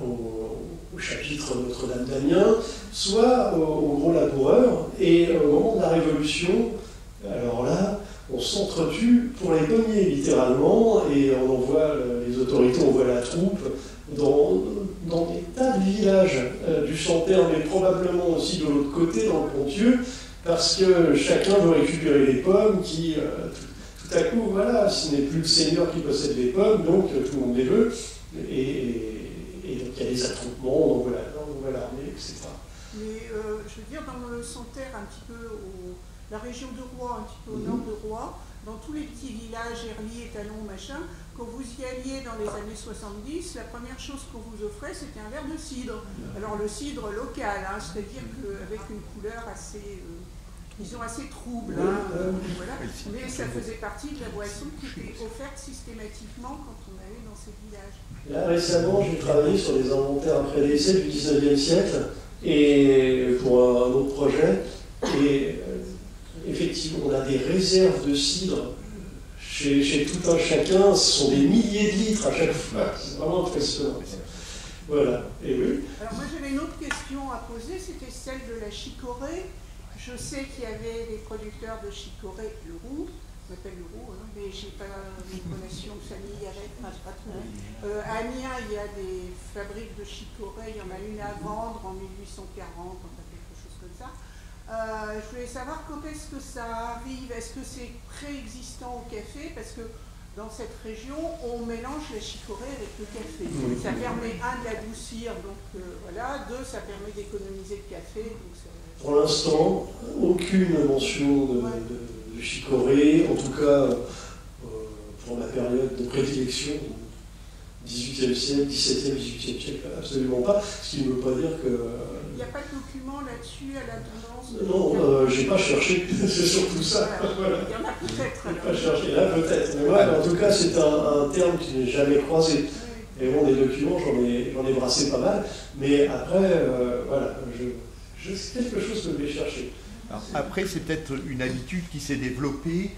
au chapitre Notre-Dame d'Amiens, soit aux gros laboureurs. Et au moment de la Révolution, alors là, on s'entretue pour les pommiers, littéralement, et on envoie les autorités, on envoie la troupe dans des tas de villages du Santerre, mais probablement aussi de l'autre côté, dans le Ponthieu, parce que chacun veut récupérer les pommes qui, tout à coup, voilà, ce n'est plus le seigneur qui possède les pommes, donc tout le monde les veut, et donc il y a des attroupements, on envoie l'armée, etc. Mais je veux dire, dans le Santerre, un petit peu, la région de Roye, un petit peu au nord de Roye, dans tous les petits villages, Herlier, Talon, machin, quand vous y alliez dans les années 70, la première chose qu'on vous offrait, c'était un verre de cidre. Alors le cidre local, hein, c'est-à-dire qu'avec une couleur assez, disons, assez trouble, hein, voilà. Mais ça faisait partie de la boisson qui était offerte systématiquement quand on allait dans ces villages. Là, récemment, j'ai travaillé sur les inventaires après décès du 19e siècle, et pour un autre projet, et effectivement, on a des réserves de cidre chez tout un chacun, ce sont des milliers de litres à chaque fois, c'est vraiment impressionnant. Voilà, et oui. Alors moi j'avais une autre question à poser, c'était celle de la chicorée. Je sais qu'il y avait des producteurs de chicorée, le roux, on m'appelle le roux, hein, mais je n'ai pas une relation de famille avec, enfin c'est pas trop. À Amiens, il y a des fabriques de chicorée, il y en a une à vendre en 1840, enfin quelque chose comme ça. Je voulais savoir quand est-ce que ça arrive, est-ce que c'est préexistant au café, parce que dans cette région, on mélange la chicorée avec le café. Ça permet, un, de l'adoucir, donc voilà, deux, ça permet d'économiser le café. Donc pour l'instant, aucune mention de chicorée, en tout cas pour ma période de prédilection, 18e siècle, 17e, 18e siècle, absolument pas, ce qui ne veut pas dire que... Il n'y a pas de document là-dessus à la tendance? Non, j'ai pas cherché, c'est surtout ça. Voilà. Il y en a peut-être. J'ai pas cherché, là peut-être. Mais ouais, en tout cas, c'est un terme que je n'ai jamais croisé. Et bon, des documents, j'en ai brassé pas mal. Mais après, voilà, c'est quelque chose que je vais chercher. Alors, après, c'est peut-être une habitude qui s'est développée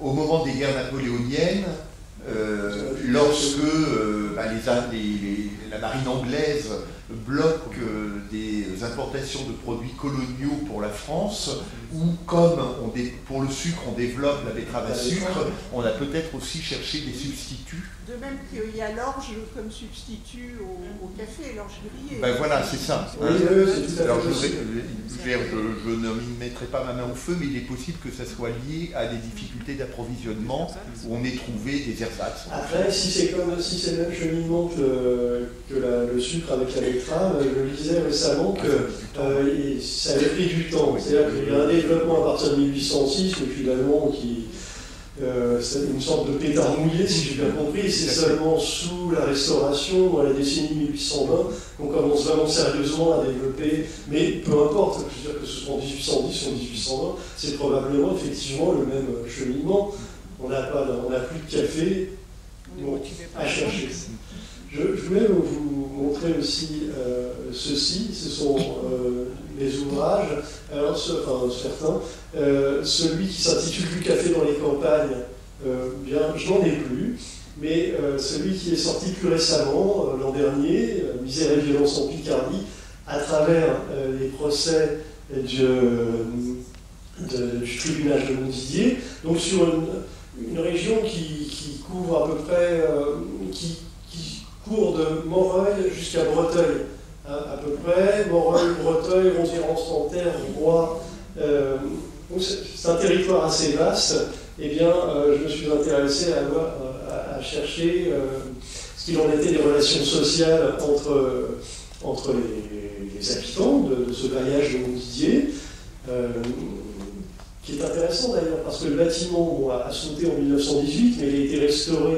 au moment des guerres napoléoniennes, lorsque la marine anglaise bloque des importations de produits coloniaux pour la France, ou comme pour le sucre on développe la betterave à sucre, on a peut-être aussi cherché des substituts. De même qu'il y a l'orge comme substitut au café, l'orge grillée. Ben voilà, c'est ça. Oui, c'est alors je ne m'y mettrai pas ma main au feu, mais il est possible que ça soit lié à des difficultés d'approvisionnement où on ait trouvé des ersatz. Après, si c'est le même cheminement que le sucre avec la betterave, je lisais récemment que ça avait pris du temps. C'est-à-dire qu'il y a un développement à partir de 1806, mais finalement c'est une sorte de pétard mouillé, si j'ai bien compris. C'est seulement sous la Restauration, dans la décennie 1820, qu'on commence vraiment sérieusement à développer. Mais peu importe, je veux dire que ce soit en 1810 ou en 1820, c'est probablement effectivement le même cheminement. On n'a plus de café à chercher. Je voulais vous montrer aussi ceci, ce sont les ouvrages, alors certains, celui qui s'intitule Du café dans les campagnes, je n'en ai plus, mais celui qui est sorti plus récemment, l'an dernier, Misère et violence en Picardie, à travers les procès du tribunal de Montdidier, donc sur une région qui couvre à peu près, qui court de Moreuil jusqu'à Breteuil, à peu près, Moreuil, Breteuil, Ronziran-Santerre, Roye. C'est un territoire assez vaste. Eh bien, je me suis intéressé à chercher ce qu'il en était des relations sociales entre les habitants de ce bailliage de Montdidier, qui est intéressant d'ailleurs, parce que le bâtiment a sauté en 1918, mais il a été restauré.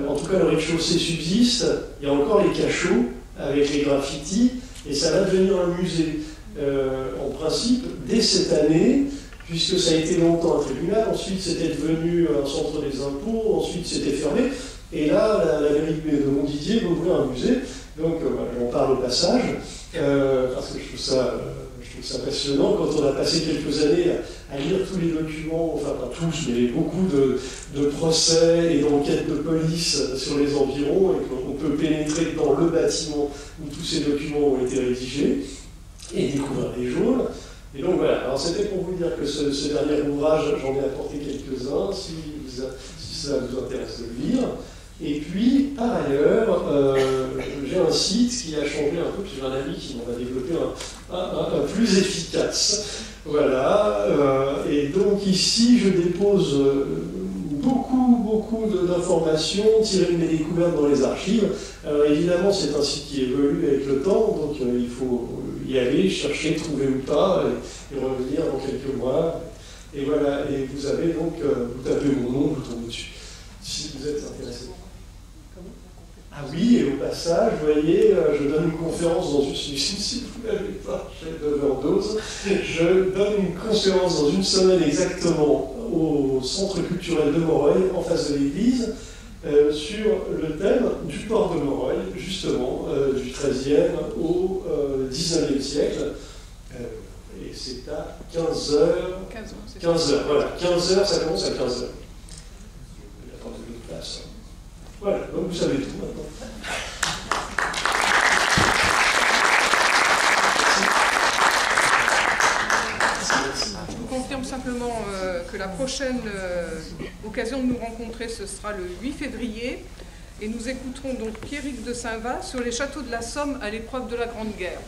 En tout cas, le rez-de-chaussée subsiste, il y a encore les cachots avec les graffitis, et ça va devenir un musée. En principe, dès cette année, puisque ça a été longtemps un tribunal, ensuite c'était devenu un centre des impôts, ensuite c'était fermé, et là, la mairie de Montdidier va ouvrir un musée, donc j'en parle au passage, parce que je Je trouve ça passionnant quand on a passé quelques années à lire tous les documents, enfin pas tous, mais beaucoup de procès et d'enquêtes de police sur les environs, et qu'on peut pénétrer dans le bâtiment où tous ces documents ont été rédigés et découvrir les geôles. Et donc voilà, alors c'était pour vous dire que ce dernier ouvrage, j'en ai apporté quelques-uns, si ça vous intéresse de le lire. Et puis, par ailleurs, j'ai un site qui a changé un peu, puis j'ai un ami qui m'en a développé un plus efficace. Voilà, et donc ici, je dépose beaucoup d'informations tirées de mes découvertes dans les archives. Alors évidemment, c'est un site qui évolue avec le temps, donc il faut y aller, chercher, trouver ou pas, et revenir dans quelques mois. Et voilà, et vous avez donc, vous tapez mon nom, vous tombez dessus, si vous êtes intéressé. Ah oui, et au passage, vous voyez, je donne une conférence dans une... Si vous ne l'avez pas, chef d'overdose, je donne une conférence dans une semaine exactement au Centre culturel de Moreuil, en face de l'église, sur le thème du port de Moreuil, justement, du XIIIe au XIXe siècle. Et c'est à 15h. 15h, voilà. 15h, ça commence à 15h. Attendez une place. Voilà, donc vous savez tout maintenant. Je vous confirme simplement que la prochaine occasion de nous rencontrer, ce sera le 8 février. Et nous écouterons donc Pierrick de Saint-Va sur les châteaux de la Somme à l'épreuve de la Grande Guerre.